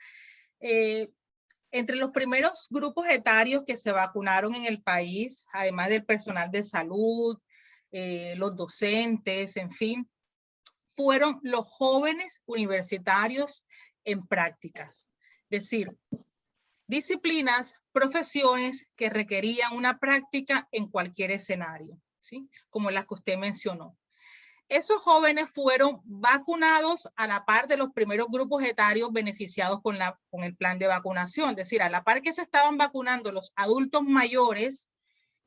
Entre los primeros grupos etarios que se vacunaron en el país, además del personal de salud, los docentes, en fin, fueron los jóvenes universitarios en prácticas. Es decir, disciplinas, profesiones que requerían una práctica en cualquier escenario, ¿sí? Como las que usted mencionó. Esos jóvenes fueron vacunados a la par de los primeros grupos etarios beneficiados con el plan de vacunación. Es decir, a la par que se estaban vacunando los adultos mayores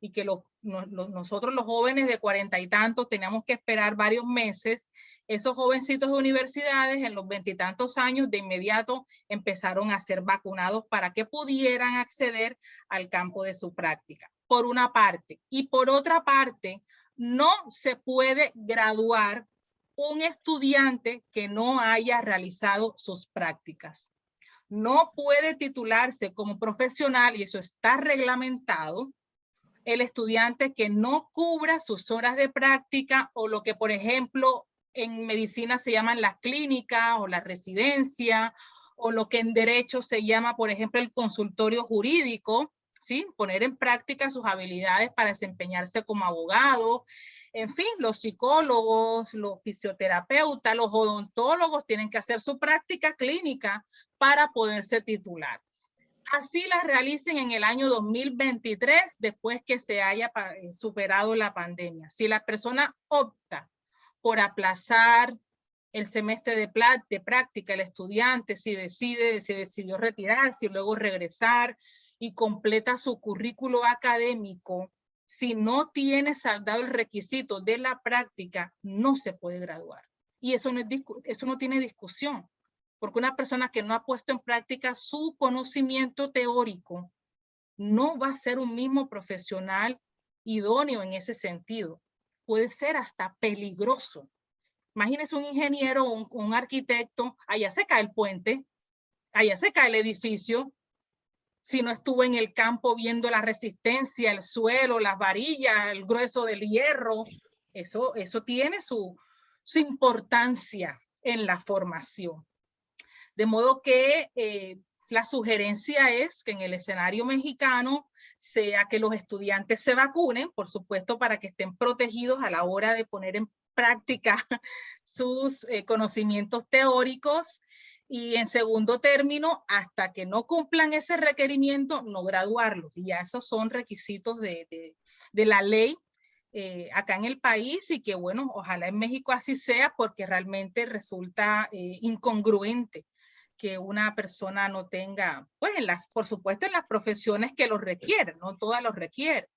y que nosotros los jóvenes de 40 y tantos teníamos que esperar varios meses, esos jovencitos de universidades en los 20 y tantos años de inmediato empezaron a ser vacunados para que pudieran acceder al campo de su práctica, por una parte. Y por otra parte, no se puede graduar un estudiante que no haya realizado sus prácticas. No puede titularse como profesional, y eso está reglamentado, el estudiante que no cubra sus horas de práctica o lo que, por ejemplo, en medicina se llaman las clínicas o la residencia, o lo que en derecho se llama, por ejemplo, el consultorio jurídico, ¿sí? Poner en práctica sus habilidades para desempeñarse como abogado. En fin, los psicólogos, los fisioterapeutas, los odontólogos tienen que hacer su práctica clínica para poderse titular. Así la realicen en el año 2023, después que se haya superado la pandemia. Si la persona opta por aplazar el semestre de práctica, el estudiante, si decidió retirarse y luego regresar y completa su currículo académico, si no tiene saldado el requisito de la práctica, no se puede graduar. Y eso no tiene discusión, porque una persona que no ha puesto en práctica su conocimiento teórico no va a ser un mismo profesional idóneo en ese sentido. Puede ser hasta peligroso. Imagínense un ingeniero o un arquitecto, allá se cae el puente, allá se cae el edificio, si no estuvo en el campo viendo la resistencia, el suelo, las varillas, el grueso del hierro. Eso tiene su importancia en la formación. De modo que la sugerencia es que en el escenario mexicano sea que los estudiantes se vacunen, por supuesto, para que estén protegidos a la hora de poner en práctica sus conocimientos teóricos, y en segundo término, hasta que no cumplan ese requerimiento, no graduarlos. Y ya esos son requisitos de la ley acá en el país, y que bueno, ojalá en México así sea, porque realmente resulta incongruente que una persona no tenga, pues por supuesto en las profesiones que lo requieren, no todas lo requieren.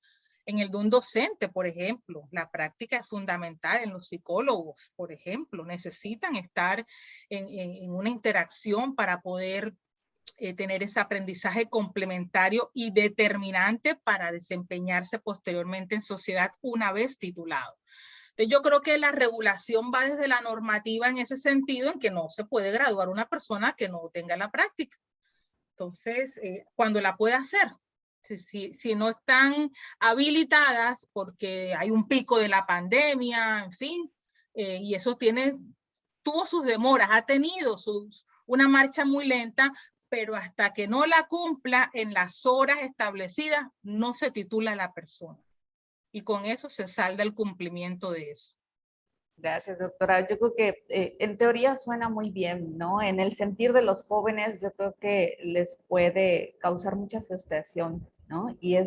En el de un docente, por ejemplo, la práctica es fundamental. En los psicólogos, por ejemplo, necesitan estar en una interacción para poder tener ese aprendizaje complementario y determinante para desempeñarse posteriormente en sociedad una vez titulado. Entonces, yo creo que la regulación va desde la normativa en ese sentido, en que no se puede graduar una persona que no tenga la práctica. Entonces, cuando la pueda hacer, si no están habilitadas porque hay un pico de la pandemia, en fin, y eso tuvo sus demoras, ha tenido una marcha muy lenta, pero hasta que no la cumpla en las horas establecidas, no se titula la persona. Y con eso se salda el cumplimiento de eso. Gracias, doctora. Yo creo que en teoría suena muy bien, ¿no? En el sentir de los jóvenes, yo creo que les puede causar mucha frustración, ¿no? Y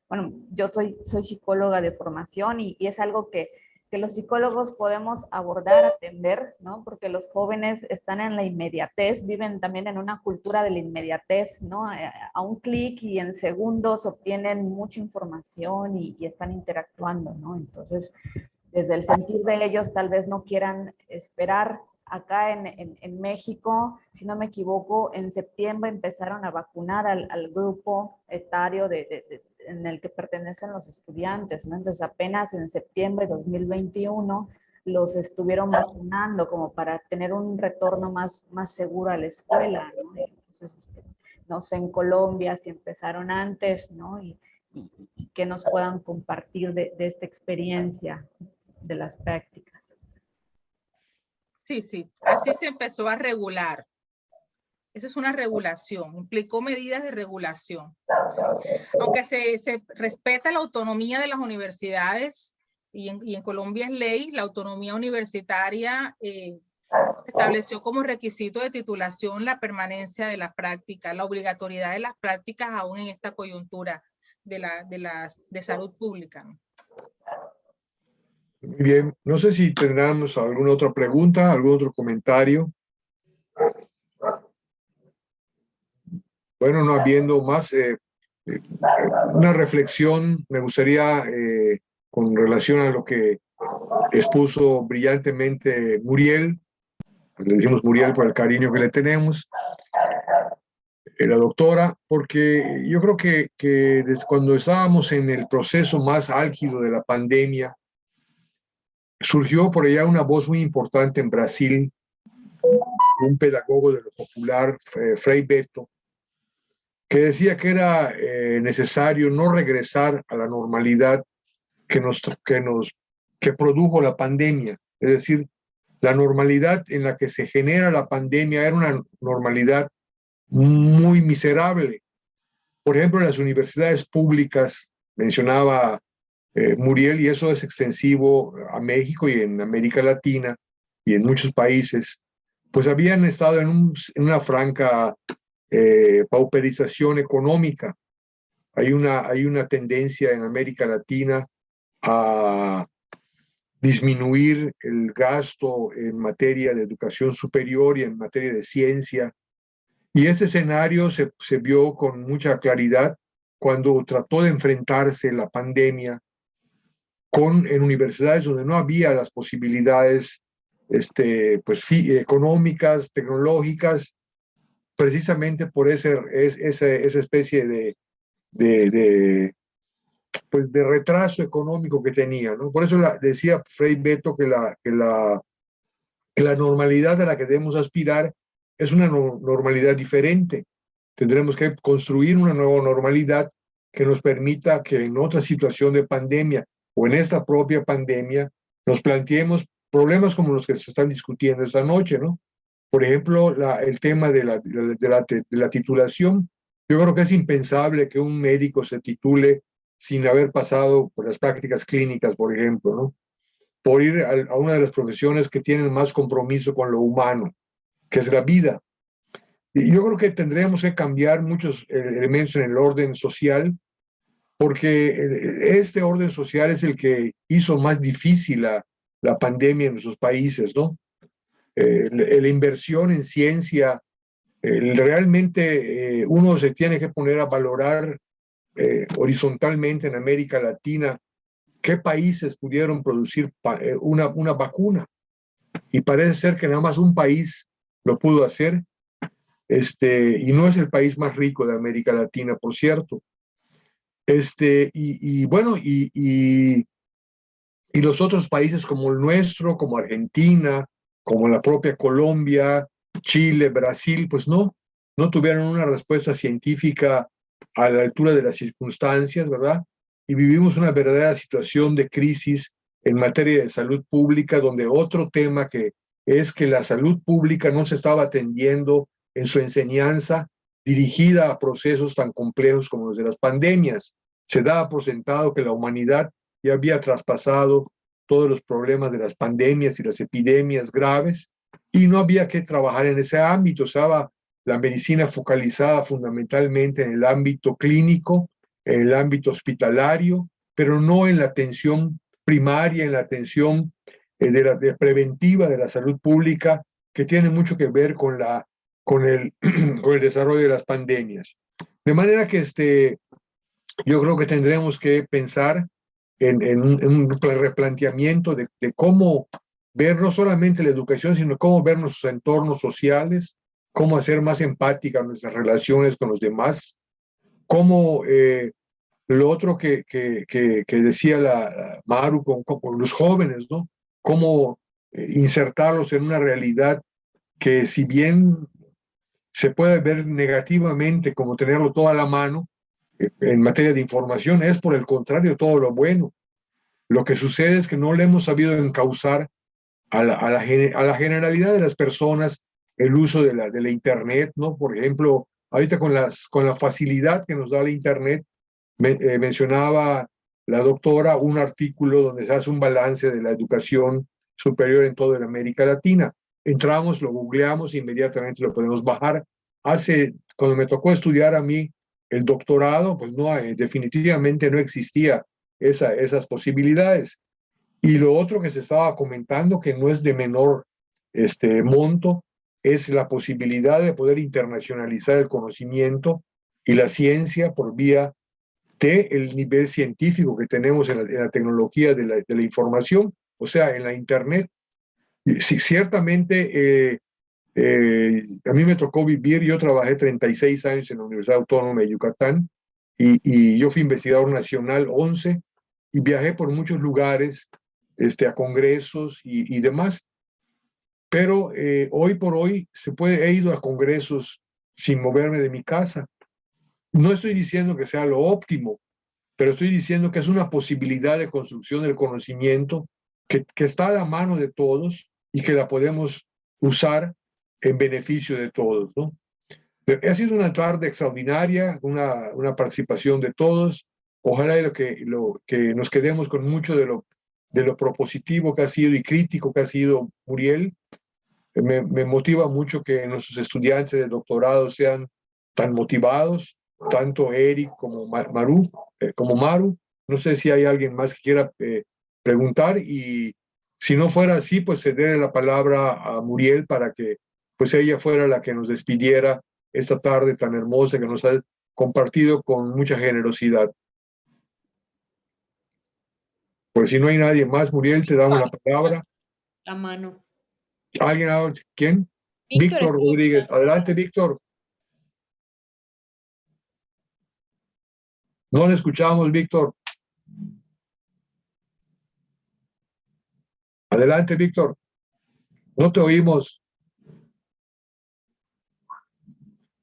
bueno, yo soy psicóloga de formación y es algo que los psicólogos podemos abordar, atender, ¿no? Porque los jóvenes están en la inmediatez, viven también en una cultura de la inmediatez, ¿no? A un clic y en segundos obtienen mucha información y están interactuando, ¿no? Entonces, desde el sentir de ellos, tal vez no quieran esperar. Acá en México, si no me equivoco, en septiembre empezaron a vacunar al grupo etario en el que pertenecen los estudiantes, ¿no? Entonces apenas en septiembre de 2021 los estuvieron vacunando como para tener un retorno más seguro a la escuela, ¿no? Entonces, no sé, en Colombia si empezaron antes, ¿no? Y que nos puedan compartir de esta experiencia de las prácticas. Sí, así se empezó a regular. Eso es una regulación, implicó medidas de regulación. Aunque se respeta la autonomía de las universidades, y en Colombia es ley, la autonomía universitaria se estableció como requisito de titulación la permanencia de las prácticas, la obligatoriedad de las prácticas aún en esta coyuntura de salud pública, ¿no? Muy bien, no sé si tendremos alguna otra pregunta, algún otro comentario. Bueno, no habiendo más, una reflexión me gustaría con relación a lo que expuso brillantemente Muriel. Le decimos Muriel por el cariño que le tenemos, la doctora, porque yo creo que desde cuando estábamos en el proceso más álgido de la pandemia, surgió por allá una voz muy importante en Brasil, un pedagogo de lo popular, Frei Beto, que decía que era necesario no regresar a la normalidad que produjo la pandemia. Es decir, la normalidad en la que se genera la pandemia era una normalidad muy miserable, Por ejemplo, en las universidades públicas, mencionaba Muriel, y eso es extensivo a México y en América Latina y en muchos países, pues habían estado en una franca pauperización económica. Hay una tendencia en América Latina a disminuir el gasto en materia de educación superior y en materia de ciencia. Y este escenario se vio con mucha claridad cuando trató de enfrentarse la pandemia en universidades donde no había las posibilidades pues, económicas, tecnológicas, precisamente por esa especie pues de retraso económico que tenía, ¿no? Por eso decía Frei Beto que la normalidad a la que debemos aspirar es una normalidad diferente. Tendremos que construir una nueva normalidad que nos permita que en otra situación de pandemia o en esta propia pandemia nos planteemos problemas como los que se están discutiendo esta noche, ¿no? Por ejemplo, el tema de la titulación. Yo creo que es impensable que un médico se titule sin haber pasado por las prácticas clínicas, por ejemplo, ¿no? Por ir a una de las profesiones que tienen más compromiso con lo humano, que es la vida. Y yo creo que tendríamos que cambiar muchos elementos en el orden social, porque este orden social es el que hizo más difícil la pandemia en nuestros países, ¿no? La inversión en ciencia, realmente uno se tiene que poner a valorar horizontalmente en América Latina qué países pudieron producir una vacuna. Y parece ser que nada más un país lo pudo hacer, y no es el país más rico de América Latina, por cierto. Bueno, y los otros países como el nuestro, como Argentina, como la propia Colombia, Chile, Brasil, pues no tuvieron una respuesta científica a la altura de las circunstancias, ¿verdad? Y vivimos una verdadera situación de crisis en materia de salud pública, donde otro tema que es que la salud pública no se estaba atendiendo en su enseñanza dirigida a procesos tan complejos como los de las pandemias. Se daba por sentado que la humanidad ya había traspasado todos los problemas de las pandemias y las epidemias graves y no había que trabajar en ese ámbito. Estaba la medicina focalizada fundamentalmente en el ámbito clínico, en el ámbito hospitalario, pero no en la atención primaria, en la atención preventiva de la salud pública, que tiene mucho que ver con el desarrollo de las pandemias. De manera que yo creo que tendremos que pensar en un replanteamiento de cómo ver no solamente la educación, sino cómo ver nuestros entornos sociales, cómo hacer más empáticas nuestras relaciones con los demás, cómo lo otro que decía la Maru con los jóvenes, ¿no? Cómo insertarlos en una realidad que, si bien se puede ver negativamente como tenerlo todo a la mano, en materia de información, es por el contrario todo lo bueno. Lo que sucede es que no le hemos sabido encauzar a la generalidad de las personas el uso de la Internet, ¿no? Por ejemplo, ahorita con la facilidad que nos da la Internet, mencionaba la doctora un artículo donde se hace un balance de la educación superior en toda América Latina. Entramos, lo googleamos e inmediatamente lo podemos bajar. Cuando me tocó estudiar a mí el doctorado, pues no, definitivamente no existía esas posibilidades. Y lo otro que se estaba comentando, que no es de menor monto, es la posibilidad de poder internacionalizar el conocimiento y la ciencia por vía del nivel científico que tenemos en la tecnología de la información, o sea, en la Internet. Sí, ciertamente, a mí me tocó vivir, yo trabajé 36 años en la Universidad Autónoma de Yucatán y yo fui investigador nacional 11 y viajé por muchos lugares a congresos y demás. Pero hoy por hoy he ido a congresos sin moverme de mi casa. No estoy diciendo que sea lo óptimo, pero estoy diciendo que es una posibilidad de construcción del conocimiento que está a la mano de todos y que la podemos usar en beneficio de todos, ¿no? Ha sido una tarde extraordinaria, una participación de todos. Ojalá que nos quedemos con mucho de lo propositivo que ha sido y crítico que ha sido Muriel. Me motiva mucho que nuestros estudiantes de doctorado sean tan motivados, tanto Eric como Maru. No sé si hay alguien más que quiera preguntar, y si no fuera así, pues cederle la palabra a Muriel para que pues ella fuera la que nos despidiera esta tarde tan hermosa que nos ha compartido con mucha generosidad. Pues si no hay nadie más, Muriel, te damos la palabra. La mano. ¿Alguien? ¿Quién? Víctor Rodríguez. Adelante, Víctor. No le escuchamos, Víctor. Adelante, Víctor. No te oímos.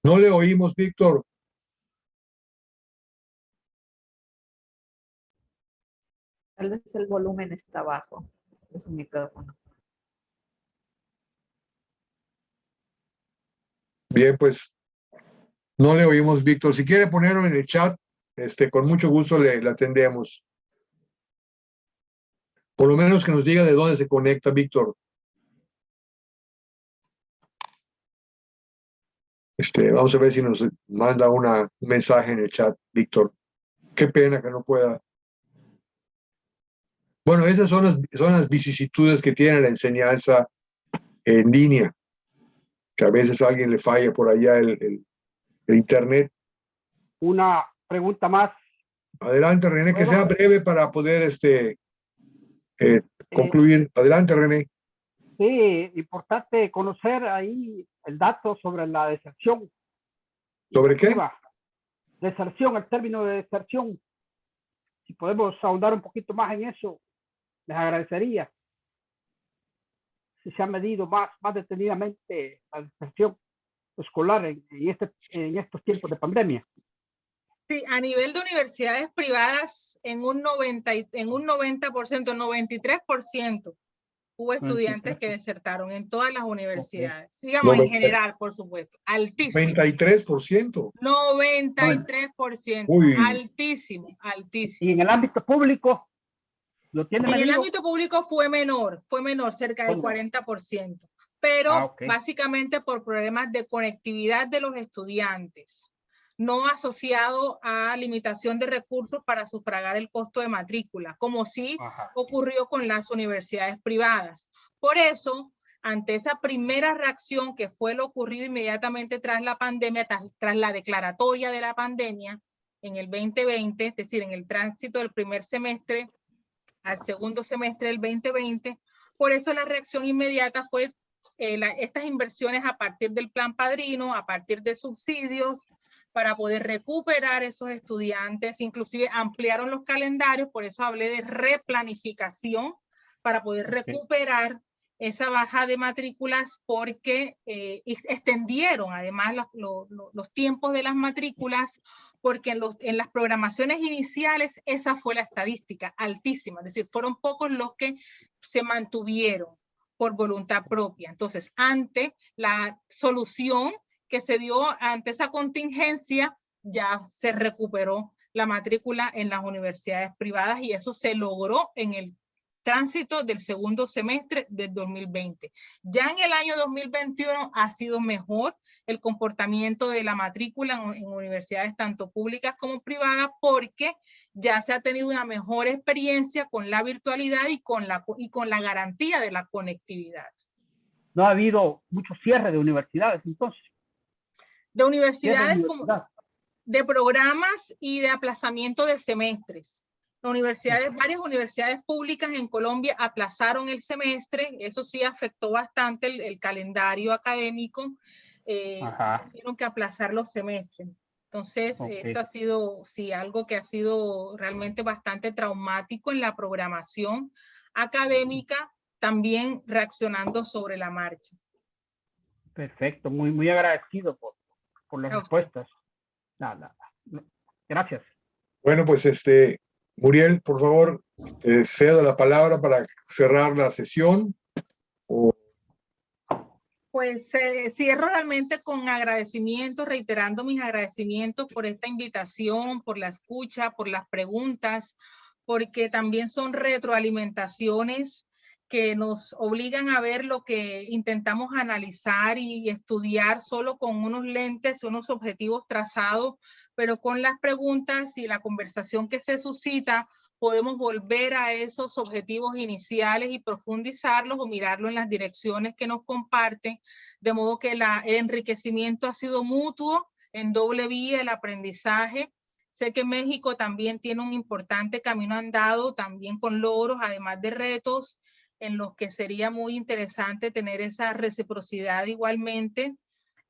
No le oímos, Víctor. Tal vez el volumen está bajo de su micrófono. Bien, pues no le oímos, Víctor. Si quiere ponerlo en el chat, con mucho gusto le atendemos. Por lo menos que nos diga de dónde se conecta, Víctor. Vamos a ver si nos manda un mensaje en el chat, Víctor. Qué pena que no pueda. Bueno, esas son las vicisitudes que tiene la enseñanza en línea, que a veces a alguien le falla por allá el internet. Una pregunta más. Adelante, René, que sea breve para poder concluir. Adelante, René. Sí, importante conocer ahí el dato sobre la deserción. ¿Sobre qué? Deserción, el término de deserción. Si podemos ahondar un poquito más en eso, les agradecería. Si se ha medido más detenidamente la deserción escolar en estos tiempos de pandemia. Sí, a nivel de universidades privadas, en un 90%, 93% hubo estudiantes que desertaron en todas las universidades. Digamos, en general, por supuesto. Altísimo. 93%. 93%. Uy. Altísimo. Y en el ámbito público, ¿lo tiene medido? En el ámbito público fue menor, cerca del 40%. Pero básicamente por problemas de conectividad de los estudiantes, no asociado a limitación de recursos para sufragar el costo de matrícula, como sí ocurrió con las universidades privadas. Por eso, ante esa primera reacción que fue lo ocurrido inmediatamente tras la pandemia, tras la declaratoria de la pandemia en el 2020, es decir, en el tránsito del primer semestre al segundo semestre del 2020, por eso la reacción inmediata fue estas inversiones a partir del Plan Padrino, a partir de subsidios, para poder recuperar esos estudiantes, inclusive ampliaron los calendarios, por eso hablé de replanificación, para poder recuperar esa baja de matrículas, porque extendieron además los tiempos de las matrículas, porque en las programaciones iniciales esa fue la estadística altísima, es decir, fueron pocos los que se mantuvieron por voluntad propia. Entonces, ante la solución que se dio ante esa contingencia, ya se recuperó la matrícula en las universidades privadas y eso se logró en el tránsito del segundo semestre del 2020. Ya en el año 2021 ha sido mejor el comportamiento de la matrícula en universidades tanto públicas como privadas, porque ya se ha tenido una mejor experiencia con la virtualidad y con la garantía de la conectividad. No ha habido mucho cierre de universidades, entonces. De universidades como de programas y de aplazamiento de semestres. Varias universidades públicas en Colombia aplazaron el semestre, eso sí afectó bastante el calendario académico, tuvieron que aplazar los semestres. Entonces, eso ha sido, sí, algo que ha sido realmente bastante traumático en la programación académica, también reaccionando sobre la marcha. Perfecto, muy agradecido por las respuestas. Nada. Gracias. Bueno, pues Muriel, por favor, cedo la palabra para cerrar la sesión. Pues cierro realmente con agradecimientos, reiterando mis agradecimientos por esta invitación, por la escucha, por las preguntas, porque también son retroalimentaciones que nos obligan a ver lo que intentamos analizar y estudiar solo con unos lentes, unos objetivos trazados, pero con las preguntas y la conversación que se suscita, podemos volver a esos objetivos iniciales y profundizarlos o mirarlo en las direcciones que nos comparten, de modo que el enriquecimiento ha sido mutuo, en doble vía el aprendizaje. Sé que México también tiene un importante camino andado, también con logros, además de retos, en los que sería muy interesante tener esa reciprocidad igualmente.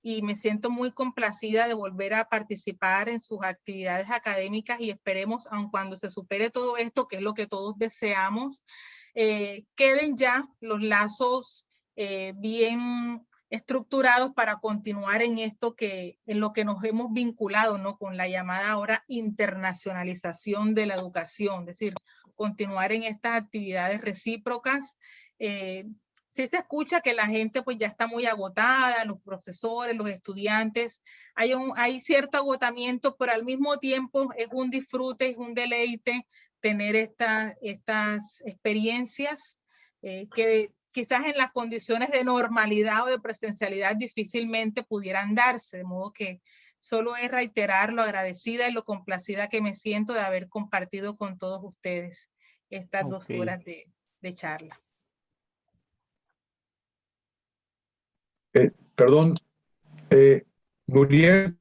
Y me siento muy complacida de volver a participar en sus actividades académicas y esperemos, aun cuando se supere todo esto, que es lo que todos deseamos, queden ya los lazos bien estructurados para continuar en esto en lo que nos hemos vinculado, ¿no? Con la llamada ahora internacionalización de la educación, es decir, continuar en estas actividades recíprocas. Sí se escucha que la gente pues ya está muy agotada, los profesores, los estudiantes, hay cierto agotamiento, pero al mismo tiempo es un disfrute, es un deleite tener estas experiencias que quizás en las condiciones de normalidad o de presencialidad difícilmente pudieran darse, de modo que solo es reiterar lo agradecida y lo complacida que me siento de haber compartido con todos ustedes estas 2 horas de charla. Perdón, Muriel,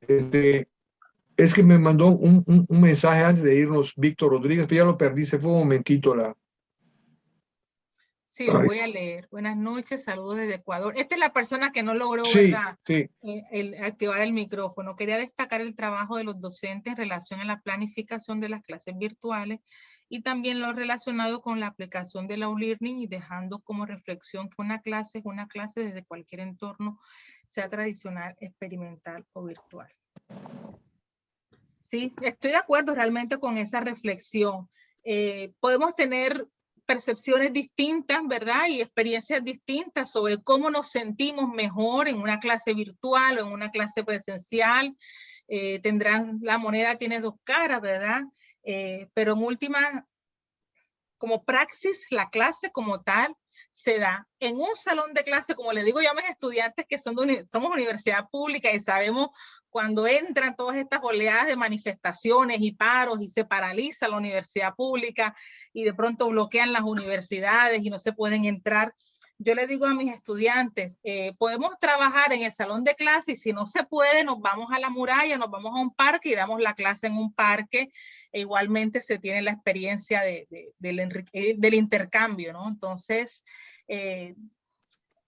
es que me mandó un mensaje antes de irnos, Víctor Rodríguez, pero ya lo perdí, se fue un momentito la... Sí, lo voy a leer. Buenas noches, saludos desde Ecuador. Esta es la persona que no logró, sí, ¿verdad? Sí. Activar el micrófono. Quería destacar el trabajo de los docentes en relación a la planificación de las clases virtuales y también lo relacionado con la aplicación de la e-learning y dejando como reflexión que una clase es una clase desde cualquier entorno, sea tradicional, experimental o virtual. Sí, estoy de acuerdo realmente con esa reflexión. Podemos tener percepciones distintas, ¿verdad? Y experiencias distintas sobre cómo nos sentimos mejor en una clase virtual o en una clase presencial. La moneda tiene 2 caras, ¿verdad? Pero en última, como praxis, la clase como tal se da en un salón de clase, como le digo yo a mis estudiantes que somos universidad pública y sabemos cuando entran todas estas oleadas de manifestaciones y paros y se paraliza la universidad pública y de pronto bloquean las universidades y no se pueden entrar. Yo le digo a mis estudiantes, podemos trabajar en el salón de clase y si no se puede, nos vamos a la muralla, nos vamos a un parque y damos la clase en un parque. E igualmente se tiene la experiencia del intercambio, ¿no? Entonces,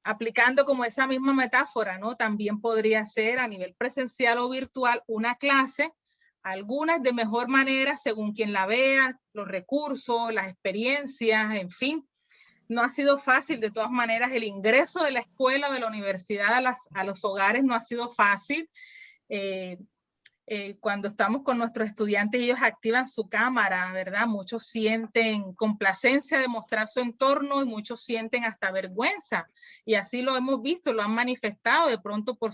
aplicando como esa misma metáfora, ¿no? También podría ser a nivel presencial o virtual una clase, algunas de mejor manera según quien la vea, los recursos, las experiencias, en fin. No ha sido fácil, de todas maneras, el ingreso de la escuela o de la universidad a los hogares no ha sido fácil. Cuando estamos con nuestros estudiantes, ellos activan su cámara, ¿verdad? Muchos sienten complacencia de mostrar su entorno y muchos sienten hasta vergüenza. Y así lo hemos visto, lo han manifestado de pronto por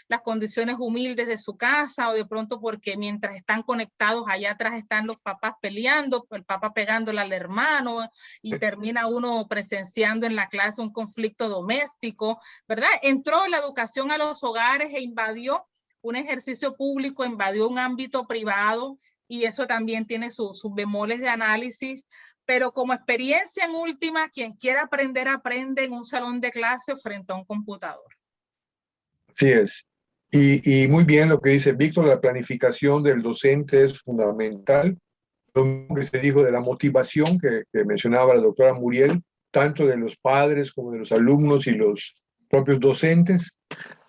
las condiciones humildes de su casa o de pronto porque mientras están conectados allá atrás están los papás peleando, el papá pegándole al hermano y termina uno presenciando en la clase un conflicto doméstico, ¿verdad? Entró la educación a los hogares e invadió un ejercicio público, invadió un ámbito privado y eso también tiene sus bemoles de análisis, pero como experiencia en última, quien quiera aprender, aprende en un salón de clase frente a un computador. Así es. Y muy bien lo que dice Víctor, la planificación del docente es fundamental. Lo mismo que se dijo de la motivación que mencionaba la doctora Muriel, tanto de los padres como de los alumnos y los propios docentes,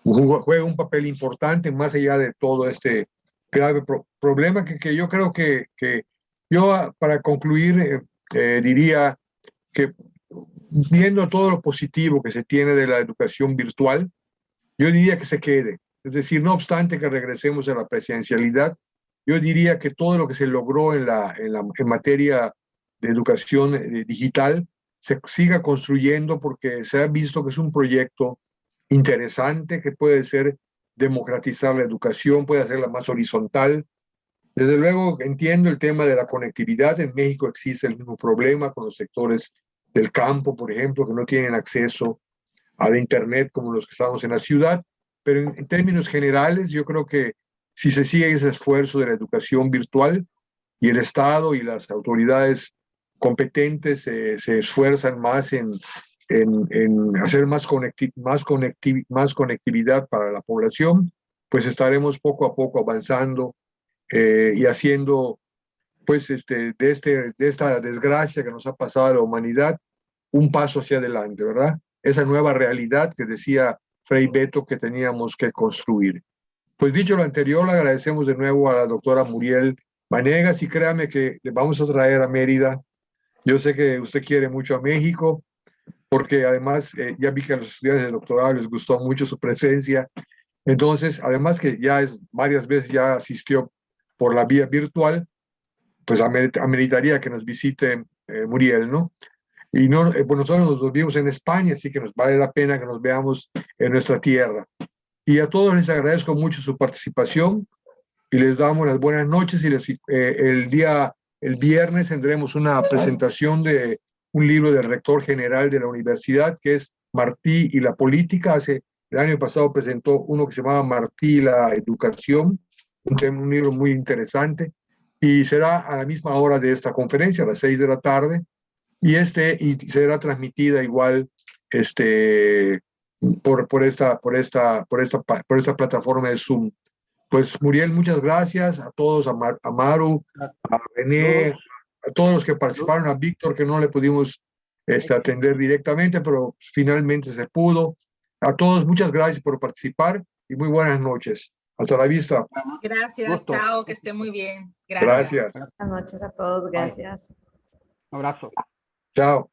juega un papel importante más allá de todo este grave problema que yo creo que yo, para concluir, diría que viendo todo lo positivo que se tiene de la educación virtual, yo diría que se quede. Es decir, no obstante que regresemos a la presencialidad, yo diría que todo lo que se logró en materia de educación digital se siga construyendo porque se ha visto que es un proyecto interesante que puede ser democratizar la educación, puede hacerla más horizontal. Desde luego entiendo el tema de la conectividad. En México existe el mismo problema con los sectores del campo, por ejemplo, que no tienen acceso a la Internet como los que estamos en la ciudad. Pero en términos generales, yo creo que si se sigue ese esfuerzo de la educación virtual y el Estado y las autoridades competentes se esfuerzan más en hacer más conectividad para la población, pues estaremos poco a poco avanzando y haciendo, pues, de esta desgracia que nos ha pasado a la humanidad, un paso hacia adelante, ¿verdad? Esa nueva realidad que decía Frei Beto que teníamos que construir. Pues dicho lo anterior, le agradecemos de nuevo a la doctora Muriel Vanegas y créame que le vamos a traer a Mérida. Yo sé que usted quiere mucho a México, porque además ya vi que a los estudiantes de doctorado les gustó mucho su presencia. Entonces, además que ya varias veces ya asistió por la vía virtual, pues ameritaría que nos visite Muriel, ¿no? Y no, pues nosotros nos vimos en España, así que nos vale la pena que nos veamos en nuestra tierra. Y a todos les agradezco mucho su participación y les damos las buenas noches y el viernes tendremos una presentación de un libro del rector general de la universidad que es Martí y la política. El año pasado presentó uno que se llamaba Martí y la educación, un libro muy interesante, y será a la misma hora de esta conferencia, a las 6 de la tarde, y será transmitida igual por esta plataforma de Zoom. Pues Muriel, muchas gracias a todos, a Maru, a René, a todos los que participaron, a Víctor que no le pudimos atender directamente, pero finalmente se pudo. A todos, muchas gracias por participar y muy buenas noches. Hasta la vista. Gracias, chao, que esté muy bien. Gracias. Gracias. Buenas noches a todos, gracias. Un abrazo. Chao.